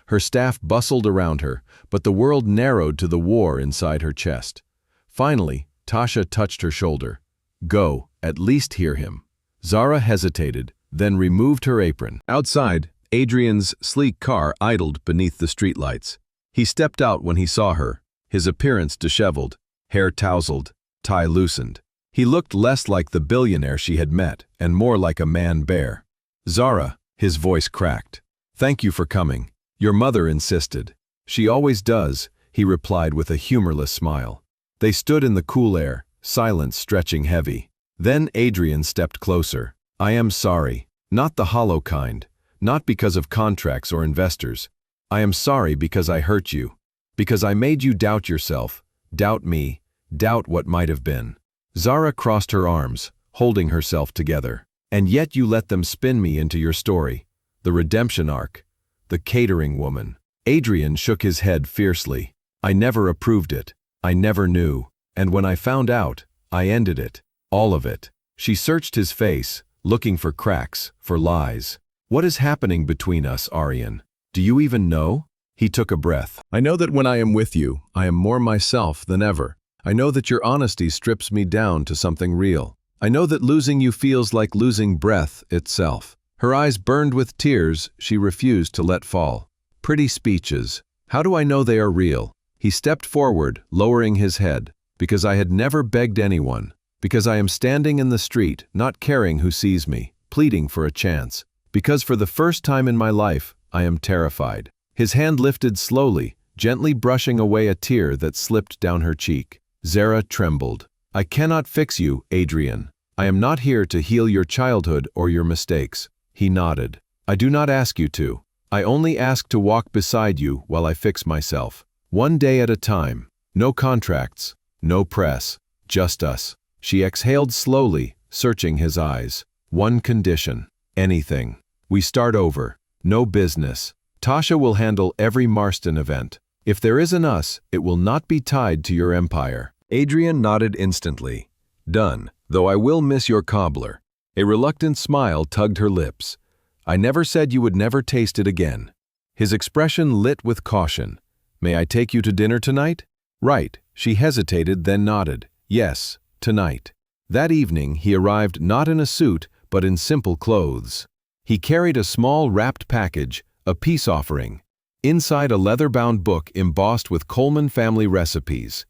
Her staff bustled around her, but the world narrowed to the war inside her chest. Finally, Tasha touched her shoulder. Go, at least hear him. Zara hesitated, then removed her apron. Outside, Adrian's sleek car idled beneath the streetlights. He stepped out when he saw her, his appearance disheveled, hair tousled, tie loosened. He looked less like the billionaire she had met and more like a man-bear. Zara, his voice cracked. Thank you for coming. Your mother insisted. She always does, he replied with a humorless smile. They stood in the cool air, silence stretching heavy. Then Adrian stepped closer. I am sorry, not the hollow kind, not because of contracts or investors. I am sorry because I hurt you, because I made you doubt yourself, doubt me, doubt what might have been. Zara crossed her arms, holding herself together. And yet you let them spin me into your story. The redemption arc. The catering woman. Adrian shook his head fiercely. I never approved it. I never knew. And when I found out, I ended it. All of it. She searched his face, looking for cracks, for lies. What is happening between us, Aryan? Do you even know? He took a breath. I know that when I am with you, I am more myself than ever. I know that your honesty strips me down to something real. I know that losing you feels like losing breath itself. Her eyes burned with tears she refused to let fall. Pretty speeches. How do I know they are real? He stepped forward, lowering his head. Because I had never begged anyone. Because I am standing in the street, not caring who sees me, pleading for a chance. Because for the first time in my life, I am terrified. His hand lifted slowly, gently brushing away a tear that slipped down her cheek. Zara trembled. I cannot fix you, Adrian. I am not here to heal your childhood or your mistakes. He nodded. I do not ask you to. I only ask to walk beside you while I fix myself. One day at a time. No contracts. No press. Just us. She exhaled slowly, searching his eyes. One condition. Anything. We start over. No business. Tasha will handle every Marston event. If there is an us, it will not be tied to your empire. Adrian nodded instantly. Done, though I will miss your cobbler. A reluctant smile tugged her lips. I never said you would never taste it again. His expression lit with caution. May I take you to dinner tonight? Right, she hesitated, then nodded. Yes, tonight. That evening he arrived not in a suit, but in simple clothes. He carried a small wrapped package, a peace offering. Inside a leather-bound book embossed with Coleman family recipes.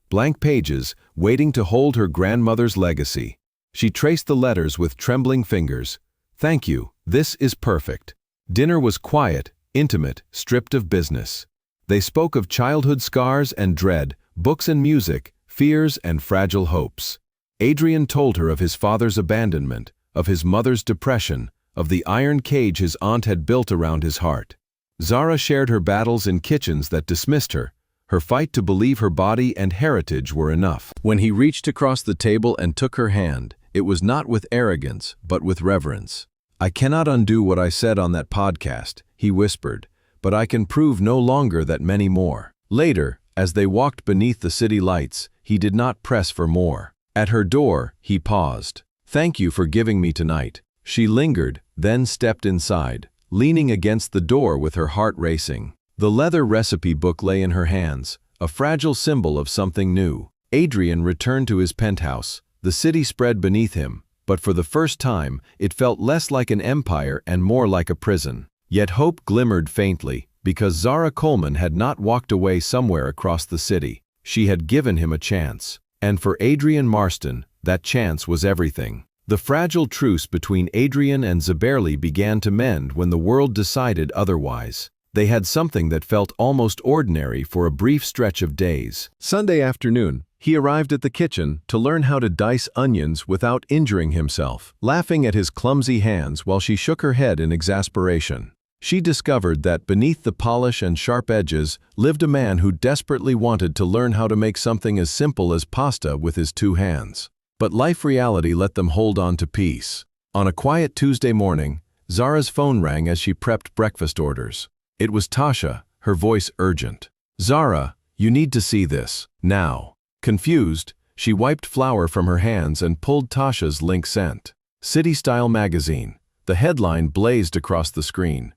Blank pages, waiting to hold her grandmother's legacy. She traced the letters with trembling fingers. Thank you, this is perfect. Dinner was quiet, intimate, stripped of business. They spoke of childhood scars and dread, books and music, fears and fragile hopes. Adrian told her of his father's abandonment, of his mother's depression, of the iron cage his aunt had built around his heart. Zara shared her battles in kitchens that dismissed her. Her fight to believe her body and heritage were enough. When he reached across the table and took her hand, it was not with arrogance, but with reverence. I cannot undo what I said on that podcast, he whispered, but I can prove no longer that many more. Later, as they walked beneath the city lights, he did not press for more. At her door, he paused. Thank you for giving me tonight. She lingered, then stepped inside, leaning against the door with her heart racing. The leather recipe book lay in her hands, a fragile symbol of something new. Adrian returned to his penthouse. The city spread beneath him, but for the first time, it felt less like an empire and more like a prison. Yet hope glimmered faintly, because Zara Coleman had not walked away somewhere across the city. She had given him a chance. And for Adrian Marston, that chance was everything. The fragile truce between Adrian and Zaberli began to mend when the world decided otherwise. They had something that felt almost ordinary for a brief stretch of days. Sunday afternoon, He arrived at the kitchen to learn how to dice onions without injuring himself, laughing at his clumsy hands while she shook her head in exasperation. She discovered that beneath the polish and sharp edges lived a man who desperately wanted to learn how to make something as simple as pasta with his 2 hands. But life reality let them hold on to peace. On a quiet Tuesday morning, Zara's phone rang as she prepped breakfast orders. It was Tasha, her voice urgent. "Zara, you need to see this, now." Confused, she wiped flour from her hands and pulled Tasha's link sent. City Style magazine. The headline blazed across the screen.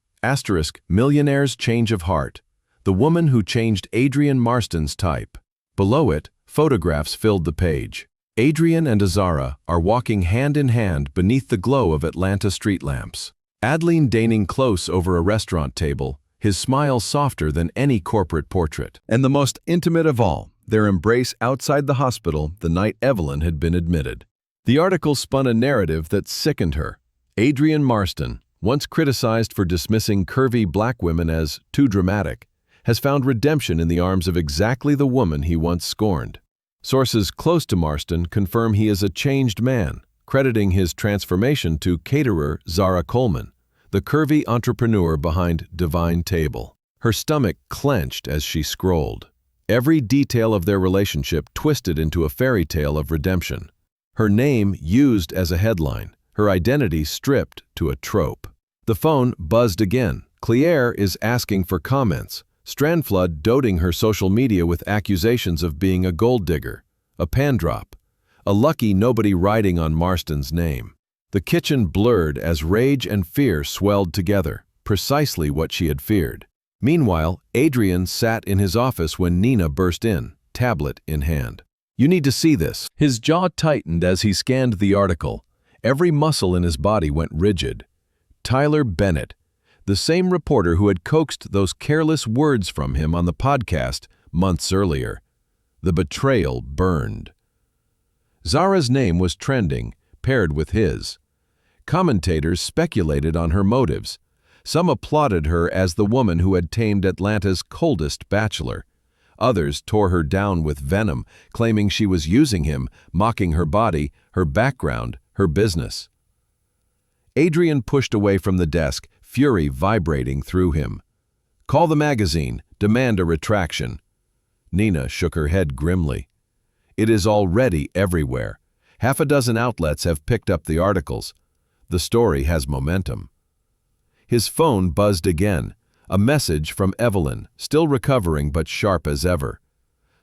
Millionaires' change of heart. The woman who changed Adrian Marston's type. Below it, photographs filled the page. Adrian and Zara are walking hand in hand beneath the glow of Atlanta street lamps. Adlene deigning close over a restaurant table, his smile softer than any corporate portrait. And the most intimate of all, their embrace outside the hospital the night Evelyn had been admitted. The article spun a narrative that sickened her. Adrian Marston, once criticized for dismissing curvy black women as too dramatic, has found redemption in the arms of exactly the woman he once scorned. Sources close to Marston confirm he is a changed man, crediting his transformation to caterer Zara Coleman, the curvy entrepreneur behind Divine Table. Her stomach clenched as she scrolled. Every detail of their relationship twisted into a fairy tale of redemption. Her name used as a headline, her identity stripped to a trope. The phone buzzed again. Claire is asking for comments. Strandflood doting her social media with accusations of being a gold digger, a pandrop, a lucky nobody riding on Marston's name. The kitchen blurred as rage and fear swelled together, precisely what she had feared. Meanwhile, Adrian sat in his office when Nina burst in, tablet in hand. "You need to see this." His jaw tightened as he scanned the article. Every muscle in his body went rigid. Tyler Bennett, the same reporter who had coaxed those careless words from him on the podcast months earlier. The betrayal burned. Zara's name was trending, paired with his. Commentators speculated on her motives. Some applauded her as the woman who had tamed Atlanta's coldest bachelor. Others tore her down with venom, claiming she was using him, mocking her body, her background, her business. Adrian pushed away from the desk, fury vibrating through him. "Call the magazine, demand a retraction." Nina shook her head grimly. "It is already everywhere. Half a dozen outlets have picked up the articles. The story has momentum." His phone buzzed again, a message from Evelyn, still recovering but sharp as ever.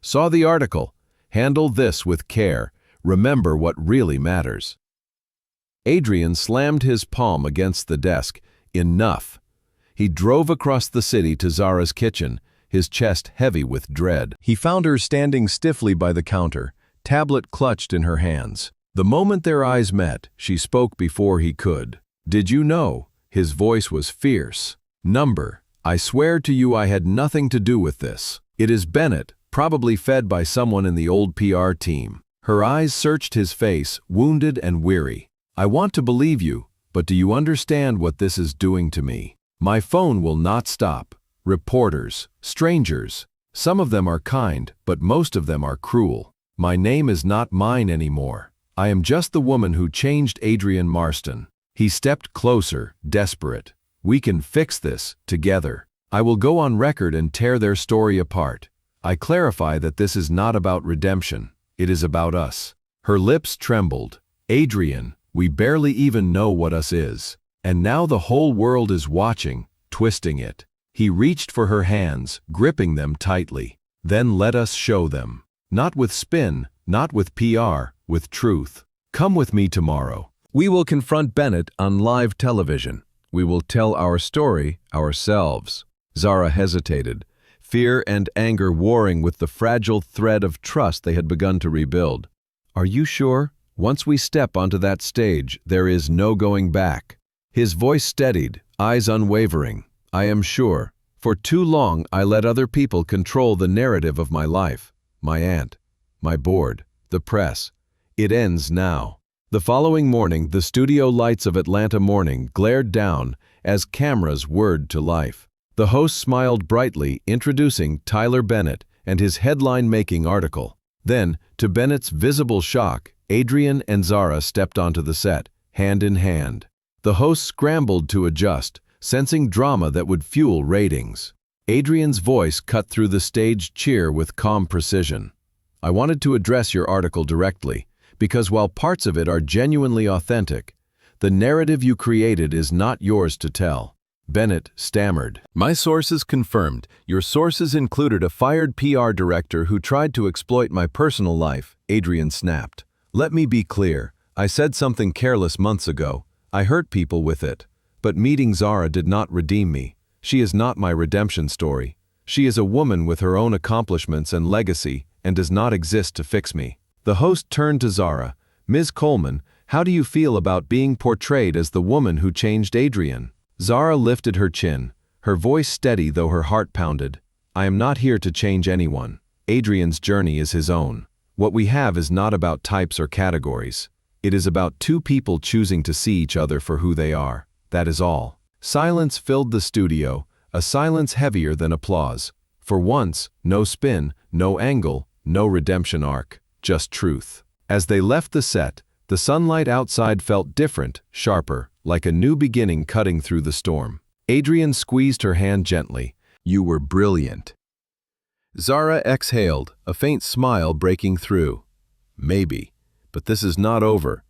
"Saw the article. Handle this with care. Remember what really matters." Adrian slammed his palm against the desk. Enough. He drove across the city to Zara's kitchen, his chest heavy with dread. He found her standing stiffly by the counter, tablet clutched in her hands. The moment their eyes met, she spoke before he could. "Did you know?" His voice was fierce. "Number. I swear to you I had nothing to do with this. It is Bennett, probably fed by someone in the old PR team." Her eyes searched his face, wounded and weary. "I want to believe you, but do you understand what this is doing to me? My phone will not stop. Reporters, strangers. Some of them are kind, but most of them are cruel. My name is not mine anymore. I am just the woman who changed Adrian Marston." He stepped closer, desperate. "We can fix this, together. I will go on record and tear their story apart. I clarify that this is not about redemption. It is about us." Her lips trembled. "Adrian, we barely even know what us is. And now the whole world is watching, twisting it." He reached for her hands, gripping them tightly. "Then let us show them. Not with spin, not with PR, with truth. Come with me tomorrow. We will confront Bennett on live television. We will tell our story ourselves." Zara hesitated, fear and anger warring with the fragile thread of trust they had begun to rebuild. "Are you sure? Once we step onto that stage, there is no going back." His voice steadied, eyes unwavering. "I am sure. For too long I let other people control the narrative of my life. My aunt, my board, the press. It ends now." The following morning, the studio lights of Atlanta morning glared down as cameras whirred to life. The host smiled brightly, introducing Tyler Bennett and his headline-making article. Then, to Bennett's visible shock, Adrian and Zara stepped onto the set, hand in hand. The host scrambled to adjust, sensing drama that would fuel ratings. Adrian's voice cut through the staged cheer with calm precision. "I wanted to address your article directly, because while parts of it are genuinely authentic, the narrative you created is not yours to tell." Bennett stammered. "My sources confirmed. Your sources included a fired PR director who tried to exploit my personal life," Adrian snapped. "Let me be clear. I said something careless months ago. I hurt people with it. But meeting Zara did not redeem me. She is not my redemption story. She is a woman with her own accomplishments and legacy and does not exist to fix me." The host turned to Zara. "Ms. Coleman, how do you feel about being portrayed as the woman who changed Adrian?" Zara lifted her chin, her voice steady though her heart pounded. "I am not here to change anyone. Adrian's journey is his own. What we have is not about types or categories. It is about two people choosing to see each other for who they are. That is all." Silence filled the studio, a silence heavier than applause. For once, no spin, no angle, no redemption arc, just truth. As they left the set, the sunlight outside felt different, sharper, like a new beginning cutting through the storm. Adrian squeezed her hand gently. "You were brilliant." Zara exhaled, a faint smile breaking through. "Maybe, but this is not over.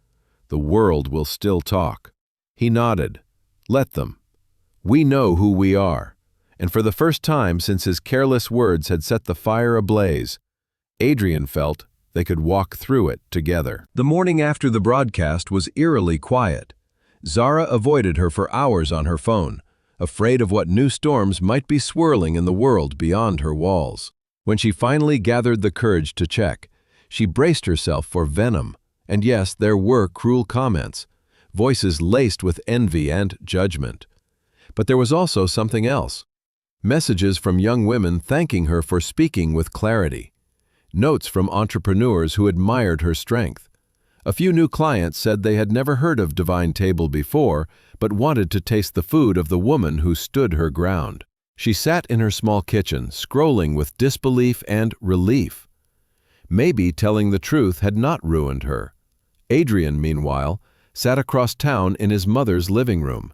The world will still talk." He nodded. "Let them. We know who we are." And for the first time since his careless words had set the fire ablaze, Adrian felt they could walk through it together. The morning after the broadcast was eerily quiet. Zara avoided her for hours on her phone, afraid of what new storms might be swirling in the world beyond her walls. When she finally gathered the courage to check, she braced herself for venom. And yes, there were cruel comments, voices laced with envy and judgment. But there was also something else. Messages from young women thanking her for speaking with clarity. Notes from entrepreneurs who admired her strength. A few new clients said they had never heard of Divine Table before, but wanted to taste the food of the woman who stood her ground. She sat in her small kitchen, scrolling with disbelief and relief. Maybe telling the truth had not ruined her. Adrian, meanwhile, sat across town in his mother's living room.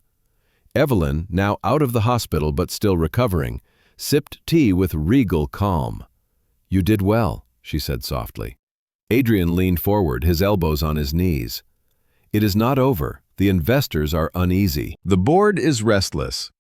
Evelyn, now out of the hospital but still recovering, sipped tea with regal calm. "You did well," she said softly. Adrian leaned forward, his elbows on his knees. "It is not over. The investors are uneasy. The board is restless."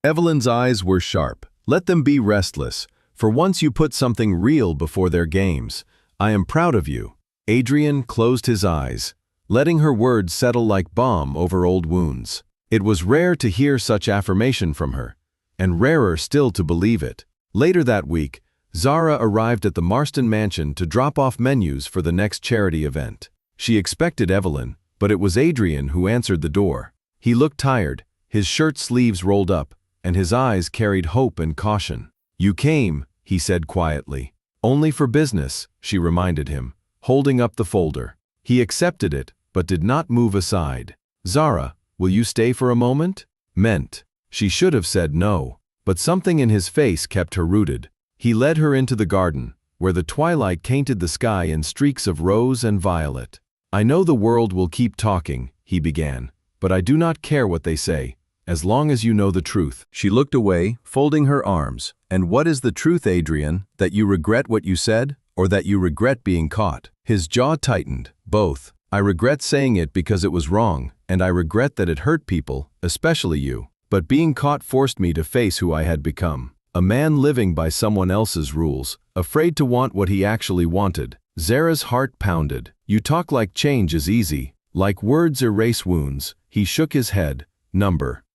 Evelyn's eyes were sharp. "Let them be restless. For once you put something real before their games. I am proud of you." Adrian closed his eyes, letting her words settle like balm over old wounds. It was rare to hear such affirmation from her, and rarer still to believe it. Later that week, Zara arrived at the Marston mansion to drop off menus for the next charity event. She expected Evelyn, but it was Adrian who answered the door. He looked tired, his shirt sleeves rolled up, and his eyes carried hope and caution. "You came," he said quietly. "Only for business," she reminded him, holding up the folder. He accepted it, but did not move aside. "Zara, will you stay for a moment?" Meant. She should have said no, but something in his face kept her rooted. He led her into the garden, where the twilight tainted the sky in streaks of rose and violet. "I know the world will keep talking," he began, "but I do not care what they say, as long as you know the truth." She looked away, folding her arms. "And what is the truth, Adrian? That you regret what you said, or that you regret being caught?" His jaw tightened. "Both. I regret saying it because it was wrong, and I regret that it hurt people, especially you. But being caught forced me to face who I had become. A man living by someone else's rules, afraid to want what he actually wanted." Zara's heart pounded. "You talk like change is easy, like words erase wounds." He shook his head.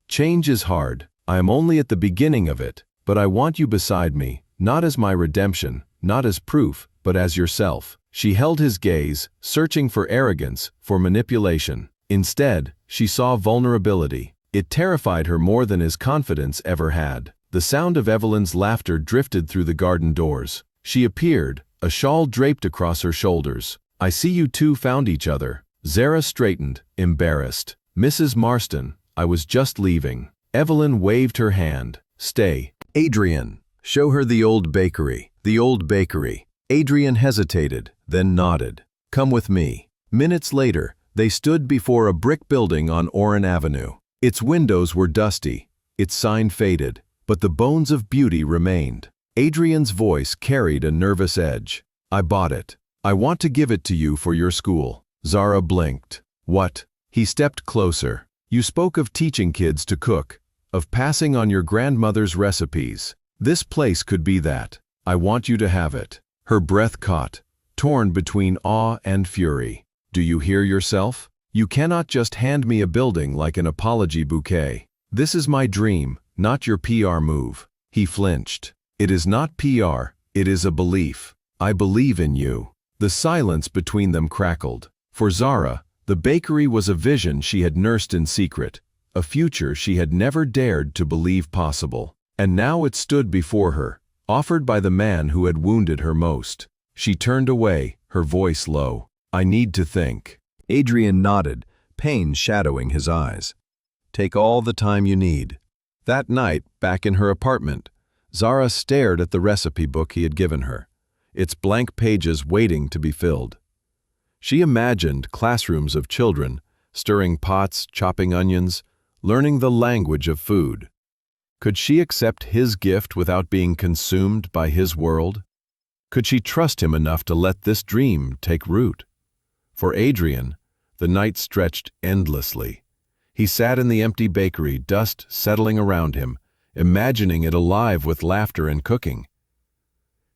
Change is hard. I am only at the beginning of it, but I want you beside me, not as my redemption, not as proof, but as yourself." She held his gaze, searching for arrogance, for manipulation. Instead, she saw vulnerability. It terrified her more than his confidence ever had. The sound of Evelyn's laughter drifted through the garden doors. She appeared, a shawl draped across her shoulders. "I see you two found each other." Zara straightened, embarrassed. "Mrs. Marston, I was just leaving." Evelyn waved her hand. "Stay." "Adrian, show her the old bakery." The old bakery. Adrian hesitated, then nodded. "Come with me." Minutes later, they stood before a brick building on Oran Avenue. Its windows were dusty, its sign faded, but the bones of beauty remained. Adrian's voice carried a nervous edge. "I bought it. I want to give it to you for your school." Zara blinked. "What?" He stepped closer. "You spoke of teaching kids to cook, of passing on your grandmother's recipes. This place could be that. I want you to have it." Her breath caught, torn between awe and fury. "Do you hear yourself? You cannot just hand me a building like an apology bouquet. This is my dream, not your PR move." He flinched. "It is not PR, it is a belief. I believe in you." The silence between them crackled. For Zara, the bakery was a vision she had nursed in secret, a future she had never dared to believe possible. And now it stood before her, offered by the man who had wounded her most. She turned away, her voice low. "I need to think." Adrian nodded, pain shadowing his eyes. "Take all the time you need." That night, back in her apartment, Zara stared at the recipe book he had given her, its blank pages waiting to be filled. She imagined classrooms of children, stirring pots, chopping onions, learning the language of food. Could she accept his gift without being consumed by his world? Could she trust him enough to let this dream take root? For Adrian, the night stretched endlessly. He sat in the empty bakery, dust settling around him, imagining it alive with laughter and cooking.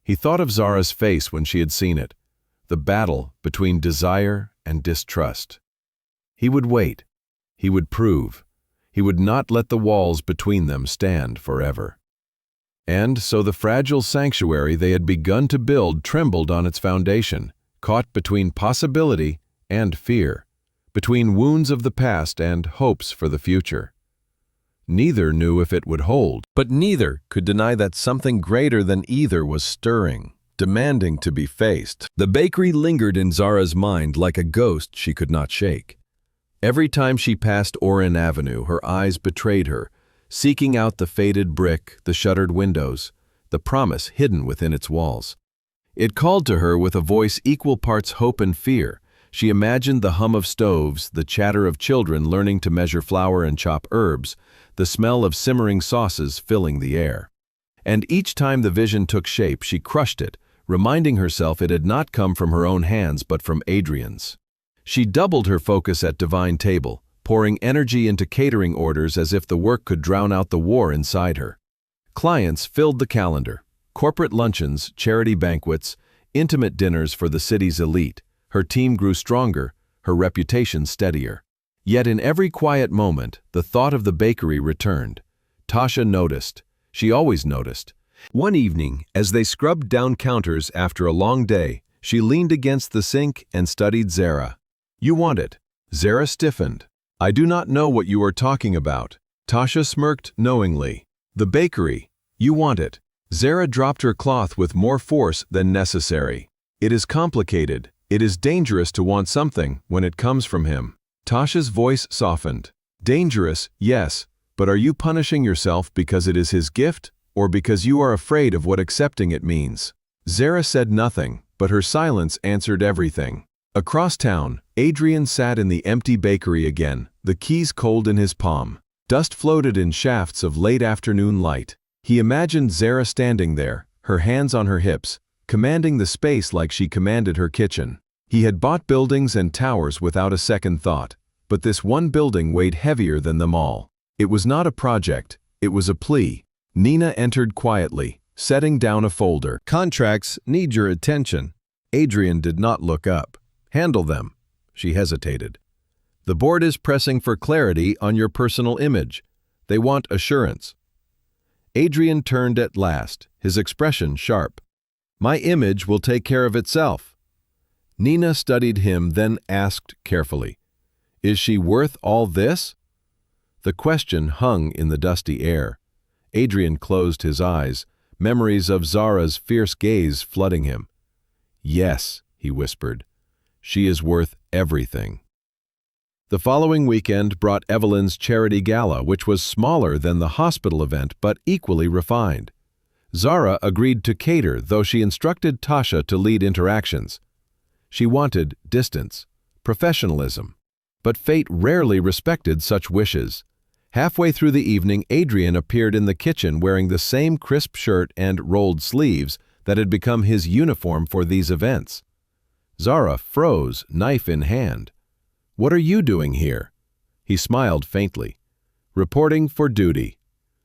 He thought of Zara's face when she had seen it, the battle between desire and distrust. He would wait. He would prove. He would not let the walls between them stand forever. And so the fragile sanctuary they had begun to build trembled on its foundation, caught between possibility and fear, between wounds of the past and hopes for the future. Neither knew if it would hold, but neither could deny that something greater than either was stirring, demanding to be faced. The bakery lingered in Zara's mind like a ghost she could not shake. Every time she passed Oran Avenue, her eyes betrayed her, seeking out the faded brick, the shuttered windows, the promise hidden within its walls. It called to her with a voice equal parts hope and fear. She imagined the hum of stoves, the chatter of children learning to measure flour and chop herbs, the smell of simmering sauces filling the air. And each time the vision took shape, she crushed it, reminding herself it had not come from her own hands but from Adrian's. She doubled her focus at Divine Table, pouring energy into catering orders as if the work could drown out the war inside her. Clients filled the calendar: corporate luncheons, charity banquets, intimate dinners for the city's elite. Her team grew stronger, her reputation steadier. Yet in every quiet moment, the thought of the bakery returned. Tasha noticed. She always noticed. One evening, as they scrubbed down counters after a long day, she leaned against the sink and studied Zara. "You want it." Zara stiffened. "I do not know what you are talking about." Tasha smirked knowingly. "The bakery. You want it." Zara dropped her cloth with more force than necessary. "It is complicated. It is dangerous to want something when it comes from him." Tasha's voice softened. "Dangerous, yes, but are you punishing yourself because it is his gift, or because you are afraid of what accepting it means?" Zara said nothing, but her silence answered everything. Across town, Adrian sat in the empty bakery again, the keys cold in his palm. Dust floated in shafts of late afternoon light. He imagined Zara standing there, her hands on her hips, commanding the space like she commanded her kitchen. He had bought buildings and towers without a second thought, but this one building weighed heavier than them all. It was not a project, it was a plea. Nina entered quietly, setting down a folder. "Contracts need your attention." Adrian did not look up. "Handle them." She hesitated. "The board is pressing for clarity on your personal image. They want assurance." Adrian turned at last, his expression sharp. "My image will take care of itself." Nina studied him, then asked carefully, "Is she worth all this?" The question hung in the dusty air. Adrian closed his eyes, memories of Zara's fierce gaze flooding him. "Yes," he whispered. "She is worth everything." The following weekend brought Evelyn's charity gala, which was smaller than the hospital event but equally refined. Zara agreed to cater, though she instructed Tasha to lead interactions. She wanted distance, professionalism. But fate rarely respected such wishes. Halfway through the evening, Adrian appeared in the kitchen wearing the same crisp shirt and rolled sleeves that had become his uniform for these events. Zara froze, knife in hand. "What are you doing here?" He smiled faintly. "Reporting for duty."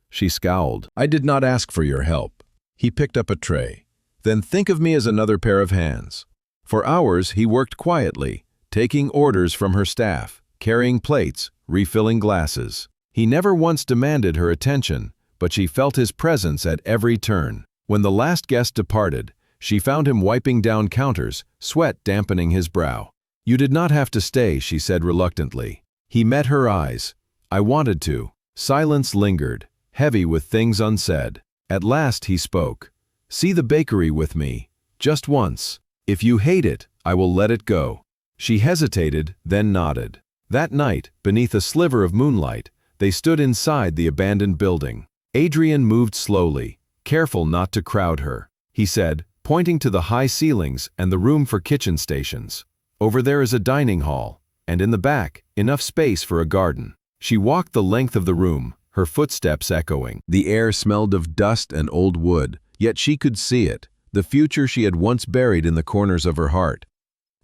She scowled. "I did not ask for your help." He picked up a tray. "Then think of me as another pair of hands." For hours, he worked quietly, taking orders from her staff, carrying plates, refilling glasses. He never once demanded her attention, but she felt his presence at every turn. When the last guest departed, she found him wiping down counters, sweat dampening his brow. "You did not have to stay," she said reluctantly. He met her eyes. "I wanted to." Silence lingered, heavy with things unsaid. At last he spoke. "See the bakery with me, just once. If you hate it, I will let it go." She hesitated, then nodded. That night, beneath a sliver of moonlight, they stood inside the abandoned building. Adrian moved slowly, careful not to crowd her. He said, pointing to the high ceilings and the room for kitchen stations, "Over there is a dining hall, and in the back, enough space for a garden." She walked the length of the room, her footsteps echoing. The air smelled of dust and old wood, yet she could see it, the future she had once buried in the corners of her heart.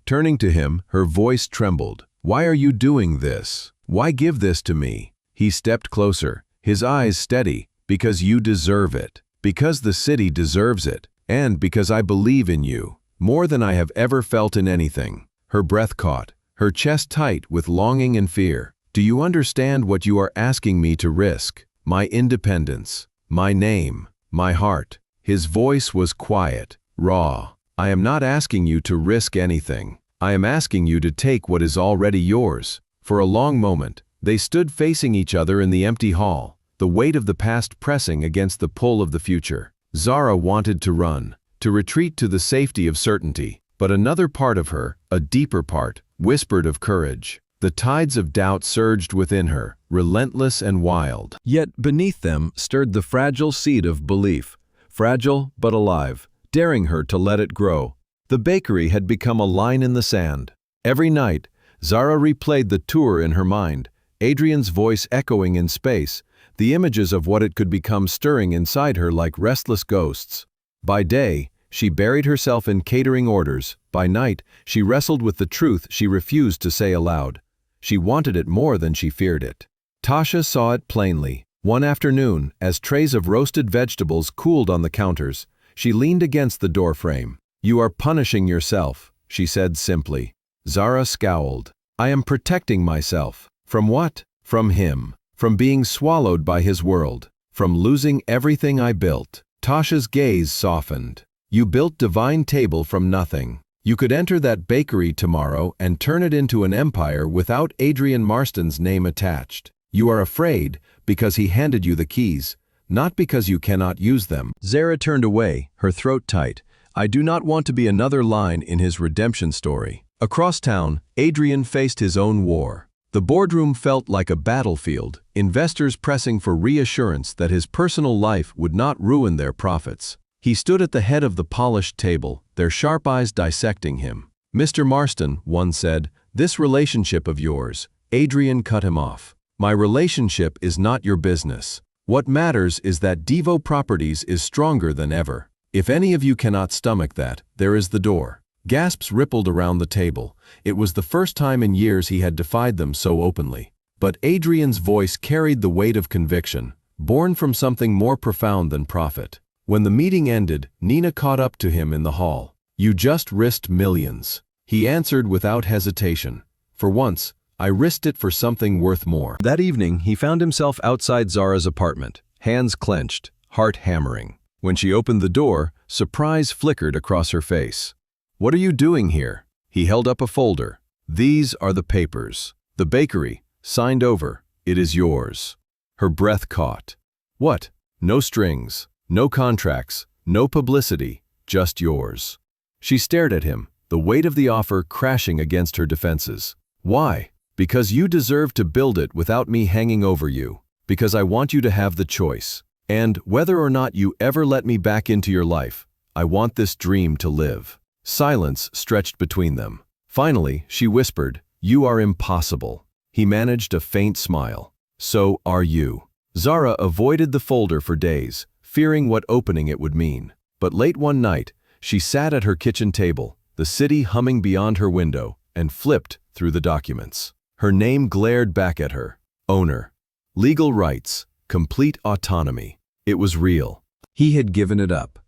Turning to him, her voice trembled. "Why are you doing this? Why give this to me?" He stepped closer, his eyes steady. "Because you deserve it. Because the city deserves it. And because I believe in you, more than I have ever felt in anything." Her breath caught, her chest tight with longing and fear. "Do you understand what you are asking me to risk? My independence, my name, my heart." His voice was quiet, raw. "I am not asking you to risk anything. I am asking you to take what is already yours." For a long moment, they stood facing each other in the empty hall, the weight of the past pressing against the pull of the future. Zara wanted to run, to retreat to the safety of certainty, but another part of her, a deeper part, whispered of courage. The tides of doubt surged within her, relentless and wild. Yet beneath them stirred the fragile seed of belief, fragile but alive, daring her to let it grow. The bakery had become a line in the sand. Every night, Zara replayed the tour in her mind, Adrian's voice echoing in space, the images of what it could become stirring inside her like restless ghosts. By day, she buried herself in catering orders. By night, she wrestled with the truth she refused to say aloud. She wanted it more than she feared it. Tasha saw it plainly. One afternoon, as trays of roasted vegetables cooled on the counters, she leaned against the doorframe. "You are punishing yourself," she said simply. Zara scowled. "I am protecting myself." From what? From him. From being swallowed by his world. From losing everything I built. Tasha's gaze softened. "You built Divine Table from nothing. You could enter that bakery tomorrow and turn it into an empire without Adrian Marston's name attached. You are afraid because he handed you the keys, not because you cannot use them." Zara turned away, her throat tight. I do not want to be another line in his redemption story. Across town, Adrian faced his own war. The boardroom felt like a battlefield, investors pressing for reassurance that his personal life would not ruin their profits. He stood at the head of the polished table, their sharp eyes dissecting him. "Mr. Marston," one said, "this relationship of yours." Adrian cut him off. "My relationship is not your business. What matters is that Devo Properties is stronger than ever. If any of you cannot stomach that, there is the door." Gasps rippled around the table. It was the first time in years he had defied them so openly. But Adrian's voice carried the weight of conviction, born from something more profound than profit. When the meeting ended, Nina caught up to him in the hall. "You just risked millions." He answered without hesitation. "For once, I risked it for something worth more." That evening, he found himself outside Zara's apartment, hands clenched, heart hammering. When she opened the door, surprise flickered across her face. "What are you doing here?" He held up a folder. "These are the papers. The bakery, signed over. It is yours." Her breath caught. "What? No strings, no contracts, no publicity, just yours." She stared at him, the weight of the offer crashing against her defenses. "Why?" "Because you deserve to build it without me hanging over you. Because I want you to have the choice." And whether or not you ever let me back into your life, I want this dream to live." Silence stretched between them. Finally, she whispered, "You are impossible." He managed a faint smile. "So are you." Zara avoided the folder for days, fearing what opening it would mean. But late one night, she sat at her kitchen table, the city humming beyond her window, and flipped through the documents. Her name glared back at her. Owner. Legal rights. Complete autonomy. It was real. He had given it up.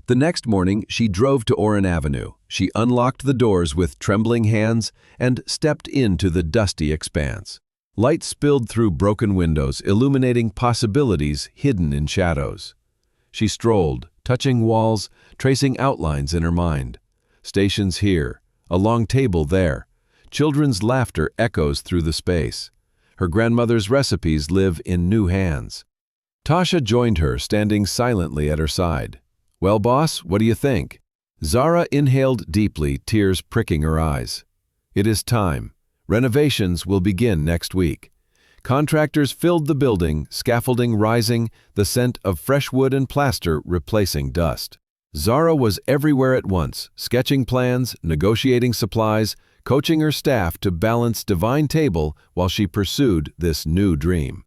The next morning, she drove to Oran Avenue. She unlocked the doors with trembling hands and stepped into the dusty expanse. Light spilled through broken windows, illuminating possibilities hidden in shadows. She strolled, touching walls, tracing outlines in her mind. Stations here, a long table there. Children's laughter echoes through the space. Her grandmother's recipes live in new hands. Tasha joined her, standing silently at her side. "Well, boss, what do you think?" Zara inhaled deeply, tears pricking her eyes. "It is time. Renovations will begin next week." Contractors filled the building, scaffolding rising, the scent of fresh wood and plaster replacing dust. Zara was everywhere at once, sketching plans, negotiating supplies, coaching her staff to balance divine table while she pursued this new dream.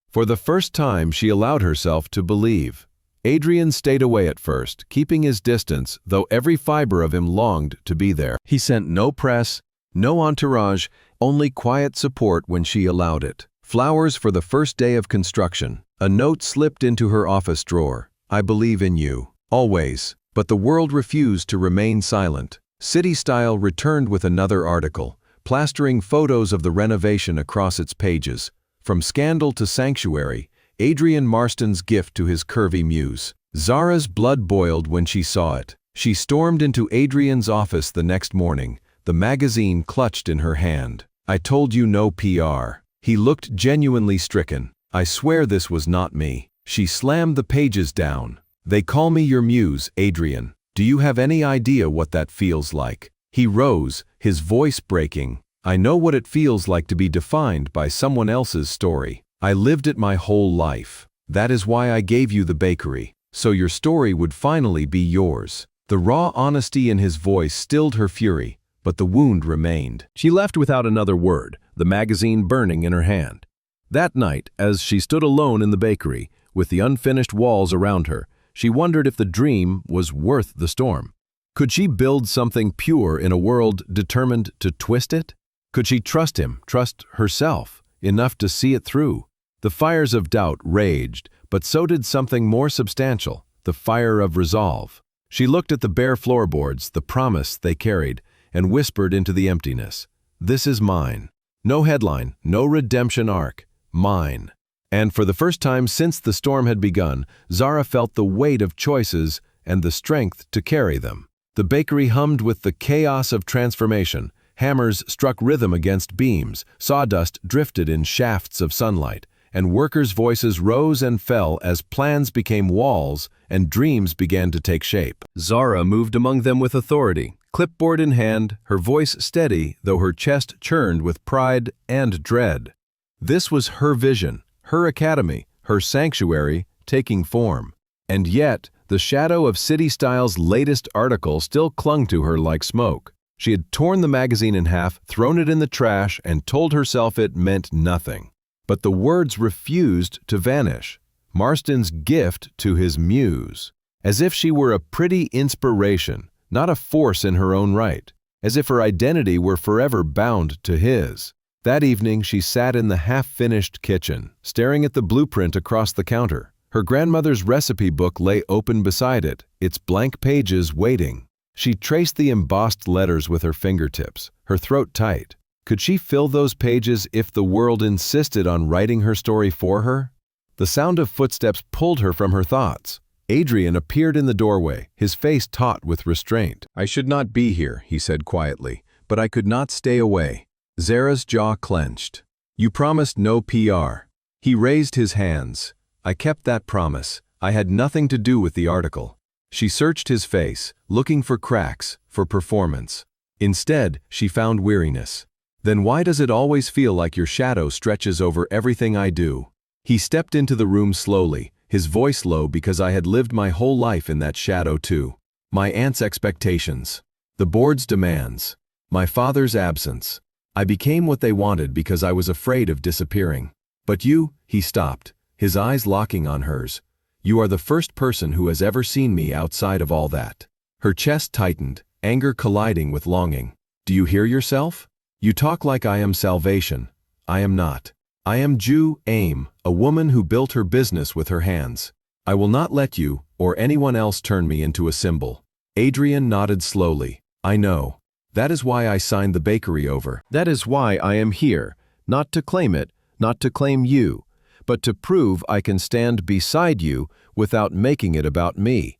For the first time, she allowed herself to believe. Adrian stayed away at first, keeping his distance, though every fiber of him longed to be there. He sent no press, no entourage, only quiet support when she allowed it. Flowers for the first day of construction. A note slipped into her office drawer. "I believe in you. Always." But the world refused to remain silent. City Style returned with another article, plastering photos of the renovation across its pages. From scandal to sanctuary, Adrian Marston's gift to his curvy muse. Zara's blood boiled when she saw it. She stormed into Adrian's office the next morning, the magazine clutched in her hand. "I told you no PR." He looked genuinely stricken. "I swear this was not me." She slammed the pages down. "They call me your muse, Adrian. Do you have any idea what that feels like?" He rose, his voice breaking. "I know what it feels like to be defined by someone else's story. I lived it my whole life. That is why I gave you the bakery, so your story would finally be yours." The raw honesty in his voice stilled her fury, but the wound remained. She left without another word, the magazine burning in her hand. That night, as she stood alone in the bakery, with the unfinished walls around her, she wondered if the dream was worth the storm. Could she build something pure in a world determined to twist it? Could she trust him, trust herself, enough to see it through? The fires of doubt raged, but so did something more substantial, the fire of resolve. She looked at the bare floorboards, the promise they carried, and whispered into the emptiness, "This is mine." No headline, no redemption arc, mine. And for the first time since the storm had begun, Zara felt the weight of choices and the strength to carry them. The bakery hummed with the chaos of transformation. Hammers struck rhythm against beams, sawdust drifted in shafts of sunlight, and workers' voices rose and fell as plans became walls and dreams began to take shape. Zara moved among them with authority, clipboard in hand, her voice steady though her chest churned with pride and dread. This was her vision, her academy, her sanctuary, taking form. And yet, the shadow of City Style's latest article still clung to her like smoke. She had torn the magazine in half, thrown it in the trash, and told herself it meant nothing. But the words refused to vanish. Marston's gift to his muse. As if she were a pretty inspiration, not a force in her own right. As if her identity were forever bound to his. That evening, she sat in the half-finished kitchen, staring at the blueprint across the counter. Her grandmother's recipe book lay open beside it, its blank pages waiting. She traced the embossed letters with her fingertips, her throat tight. Could she fill those pages if the world insisted on writing her story for her? The sound of footsteps pulled her from her thoughts. Adrian appeared in the doorway, his face taut with restraint. "I should not be here," he said quietly, "but I could not stay away." Zara's jaw clenched. "You promised no PR." He raised his hands. "I kept that promise. I had nothing to do with the article." She searched his face, looking for cracks, for performance. Instead, she found weariness. "Then why does it always feel like your shadow stretches over everything I do?" He stepped into the room slowly, his voice low because I had lived my whole life in that shadow too. My aunt's expectations, the board's demands, my father's absence. I became what they wanted because I was afraid of disappearing. But you, he stopped, his eyes locking on hers. You are the first person who has ever seen me outside of all that. Her chest tightened, anger colliding with longing. Do you hear yourself? You talk like I am salvation. I am not. I am Ju Aim, a woman who built her business with her hands. I will not let you, or anyone else, turn me into a symbol. Adrian nodded slowly. I know. That is why I signed the bakery over. That is why I am here, not to claim it, not to claim you, but to prove I can stand beside you without making it about me.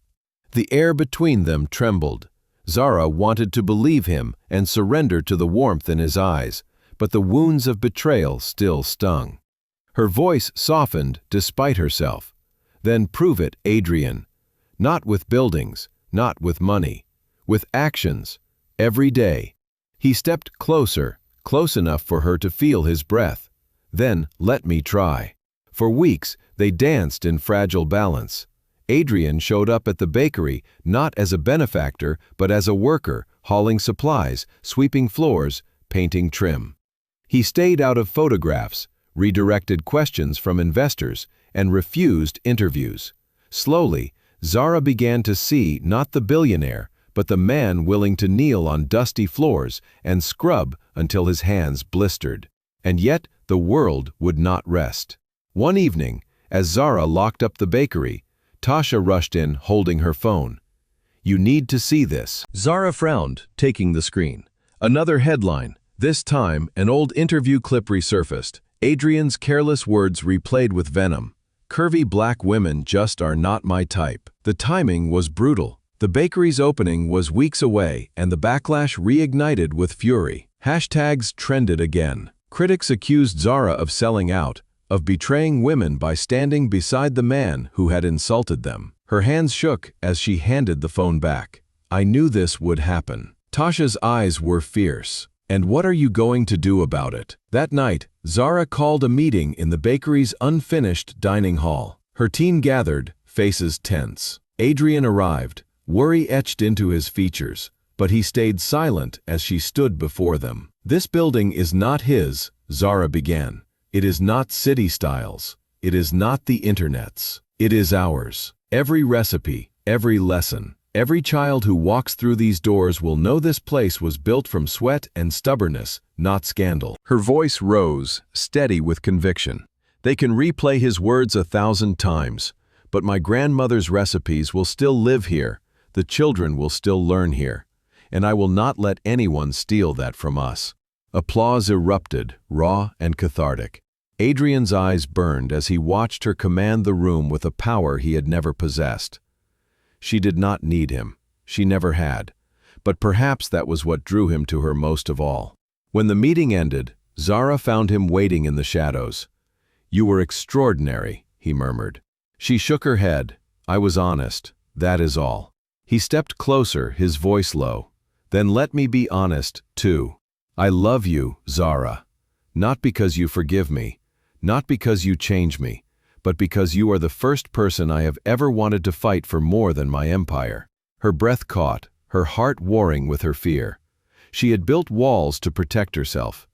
The air between them trembled. Zara wanted to believe him and surrender to the warmth in his eyes, but the wounds of betrayal still stung. Her voice softened despite herself. Then prove it, Adrian. Not with buildings, not with money, with actions, every day. He stepped closer, close enough for her to feel his breath. Then let me try. For weeks, they danced in fragile balance. Adrian showed up at the bakery not as a benefactor, but as a worker, hauling supplies, sweeping floors, painting trim. He stayed out of photographs, redirected questions from investors, and refused interviews. Slowly, Zara began to see not the billionaire, but the man willing to kneel on dusty floors and scrub until his hands blistered. And yet, the world would not rest. One evening, as Zara locked up the bakery, Tasha rushed in, holding her phone. You need to see this. Zara frowned, taking the screen. Another headline. This time, an old interview clip resurfaced. Adrian's careless words replayed with venom. Curvy black women just are not my type. The timing was brutal. The bakery's opening was weeks away, and the backlash reignited with fury. Hashtags trended again. Critics accused Zara of selling out, of betraying women by standing beside the man who had insulted them. Her hands shook as she handed the phone back. I knew this would happen. Tasha's eyes were fierce. And what are you going to do about it? That night, Zara called a meeting in the bakery's unfinished dining hall. Her team gathered, faces tense. Adrian arrived, worry etched into his features, but he stayed silent as she stood before them. This building is not his, Zara began. It is not City Styles. It is not the internet's. It is ours. Every recipe, every lesson, every child who walks through these doors will know this place was built from sweat and stubbornness, not scandal. Her voice rose, steady with conviction. They can replay his words 1,000 times, but my grandmother's recipes will still live here. The children will still learn here, and I will not let anyone steal that from us. Applause erupted, raw and cathartic. Adrian's eyes burned as he watched her command the room with a power he had never possessed. She did not need him. She never had. But perhaps that was what drew him to her most of all. When the meeting ended, Zara found him waiting in the shadows. You were extraordinary, he murmured. She shook her head. I was honest. That is all. He stepped closer, his voice low. Then let me be honest, too. I love you, Zara. Not because you forgive me, not because you change me, but because you are the first person I have ever wanted to fight for more than my empire. Her breath caught, her heart warring with her fear. She had built walls to protect herself,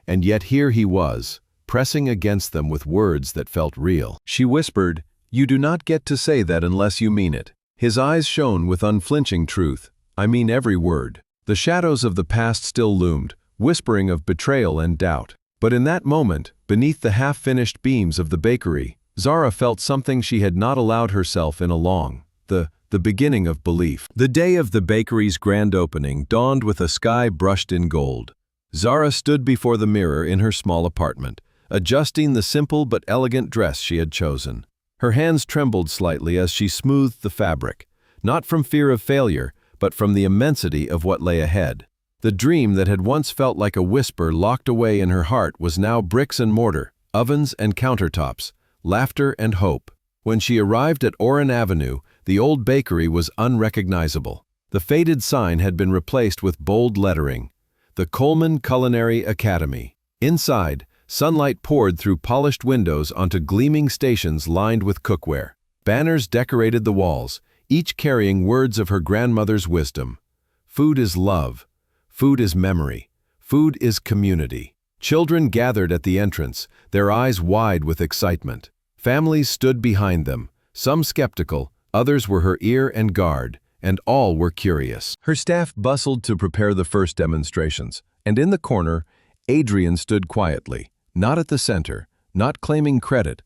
and yet here he was, pressing against them with words that felt real. She whispered, "You do not get to say that unless you mean it." His eyes shone with unflinching truth. I mean every word. The shadows of the past still loomed, whispering of betrayal and doubt. But in that moment, beneath the half-finished beams of the bakery, Zara felt something she had not allowed herself in a long, the beginning of belief. The day of the bakery's grand opening dawned with a sky brushed in gold. Zara stood before the mirror in her small apartment, adjusting the simple but elegant dress she had chosen. Her hands trembled slightly as she smoothed the fabric, not from fear of failure, but from the immensity of what lay ahead. The dream that had once felt like a whisper locked away in her heart was now bricks and mortar, ovens and countertops, laughter and hope. When she arrived at Oran Avenue, the old bakery was unrecognizable. The faded sign had been replaced with bold lettering, "The Coleman Culinary Academy." Inside, sunlight poured through polished windows onto gleaming stations lined with cookware. Banners decorated the walls, each carrying words of her grandmother's wisdom. Food is love. Food is memory. Food is community. Children gathered at the entrance, their eyes wide with excitement. Families stood behind them, some skeptical, others were her ear and guard, and all were curious. Her staff bustled to prepare the first demonstrations, and in the corner, Adrian stood quietly, not at the center, not claiming credit,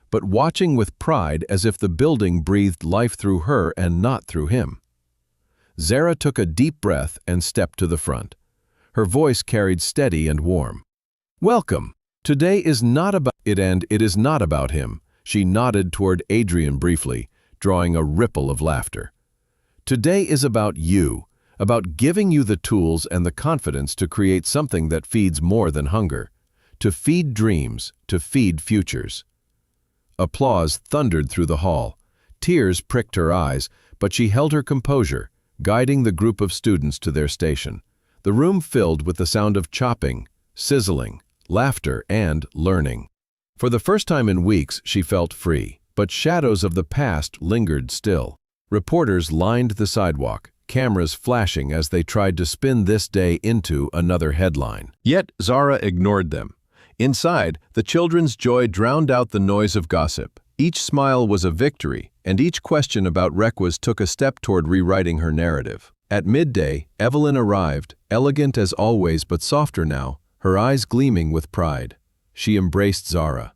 but watching with pride as if the building breathed life through her and not through him. Zara took a deep breath and stepped to the front. Her voice carried steady and warm. "Welcome. Today is not about it and it is not about him." She nodded toward Adrian briefly, drawing a ripple of laughter. "Today is about you, about giving you the tools and the confidence to create something that feeds more than hunger, to feed dreams, to feed futures." Applause thundered through the hall. Tears pricked her eyes, but she held her composure, guiding the group of students to their station. The room filled with the sound of chopping, sizzling, laughter, and learning. For the first time in weeks, she felt free, but shadows of the past lingered still. Reporters lined the sidewalk, cameras flashing as they tried to spin this day into another headline. Yet Zara ignored them. Inside, the children's joy drowned out the noise of gossip. Each smile was a victory, and each question about Requas took a step toward rewriting her narrative. At midday, Evelyn arrived, elegant as always but softer now, her eyes gleaming with pride. She embraced Zara.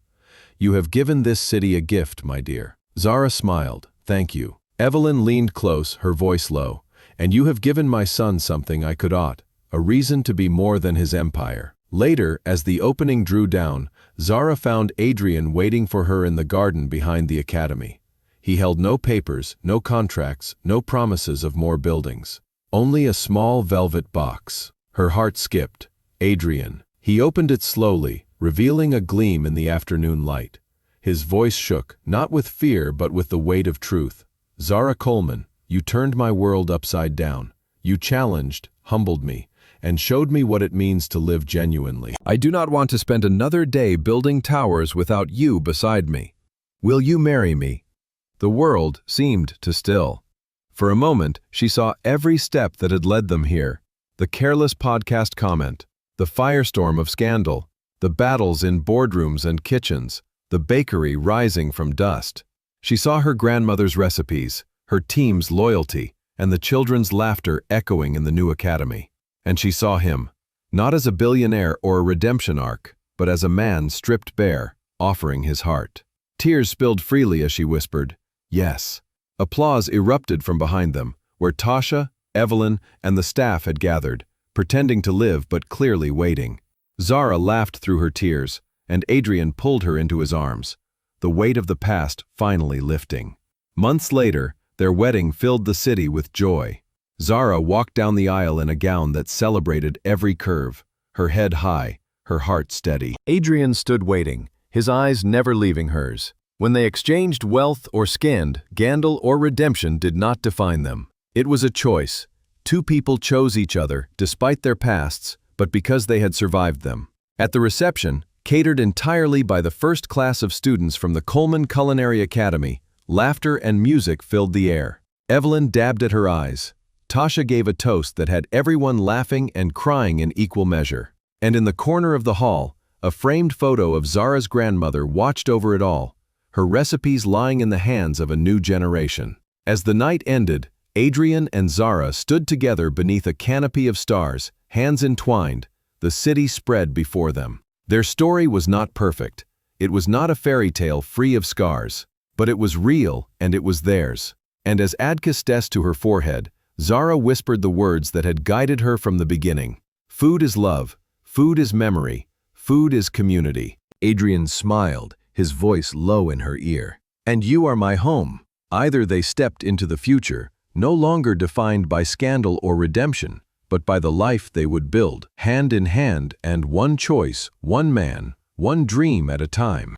"You have given this city a gift, my dear." Zara smiled. "Thank you." Evelyn leaned close, her voice low. "And you have given my son something I could ought, a reason to be more than his empire." Later, as the opening drew down, Zara found Adrian waiting for her in the garden behind the academy. He held no papers, no contracts, no promises of more buildings. Only a small velvet box. Her heart skipped. Adrian. He opened it slowly, revealing a gleam in the afternoon light. His voice shook, not with fear but with the weight of truth. "Zara Coleman, you turned my world upside down. You challenged, humbled me, and showed me what it means to live genuinely. I do not want to spend another day building towers without you beside me. Will you marry me?" The world seemed to still. For a moment, she saw every step that had led them here. The careless podcast comment, the firestorm of scandal, the battles in boardrooms and kitchens, the bakery rising from dust. She saw her grandmother's recipes, her team's loyalty, and the children's laughter echoing in the new academy. And she saw him, not as a billionaire or a redemption arc, but as a man stripped bare, offering his heart. Tears spilled freely as she whispered, "Yes." Applause erupted from behind them, where Tasha, Evelyn, and the staff had gathered, pretending to live but clearly waiting. Zara laughed through her tears, and Adrian pulled her into his arms, the weight of the past finally lifting. Months later, their wedding filled the city with joy. Zara walked down the aisle in a gown that celebrated every curve, her head high, her heart steady. Adrian stood waiting, his eyes never leaving hers. When they exchanged wealth or scandal or redemption did not define them. It was a choice. Two people chose each other, despite their pasts, but because they had survived them. At the reception, catered entirely by the first class of students from the Coleman Culinary Academy, laughter and music filled the air. Evelyn dabbed at her eyes. Tasha gave a toast that had everyone laughing and crying in equal measure. And in the corner of the hall, a framed photo of Zara's grandmother watched over it all, her recipes lying in the hands of a new generation. As the night ended, Adrian and Zara stood together beneath a canopy of stars, hands entwined, the city spread before them. Their story was not perfect. It was not a fairy tale free of scars, but it was real and it was theirs. And as Ad kissed to her forehead, Zara whispered the words that had guided her from the beginning. Food is love, food is memory, food is community. Adrian smiled, his voice low in her ear. And you are my home. Either they stepped into the future, no longer defined by scandal or redemption, but by the life they would build, hand in hand and one choice, one man, one dream at a time.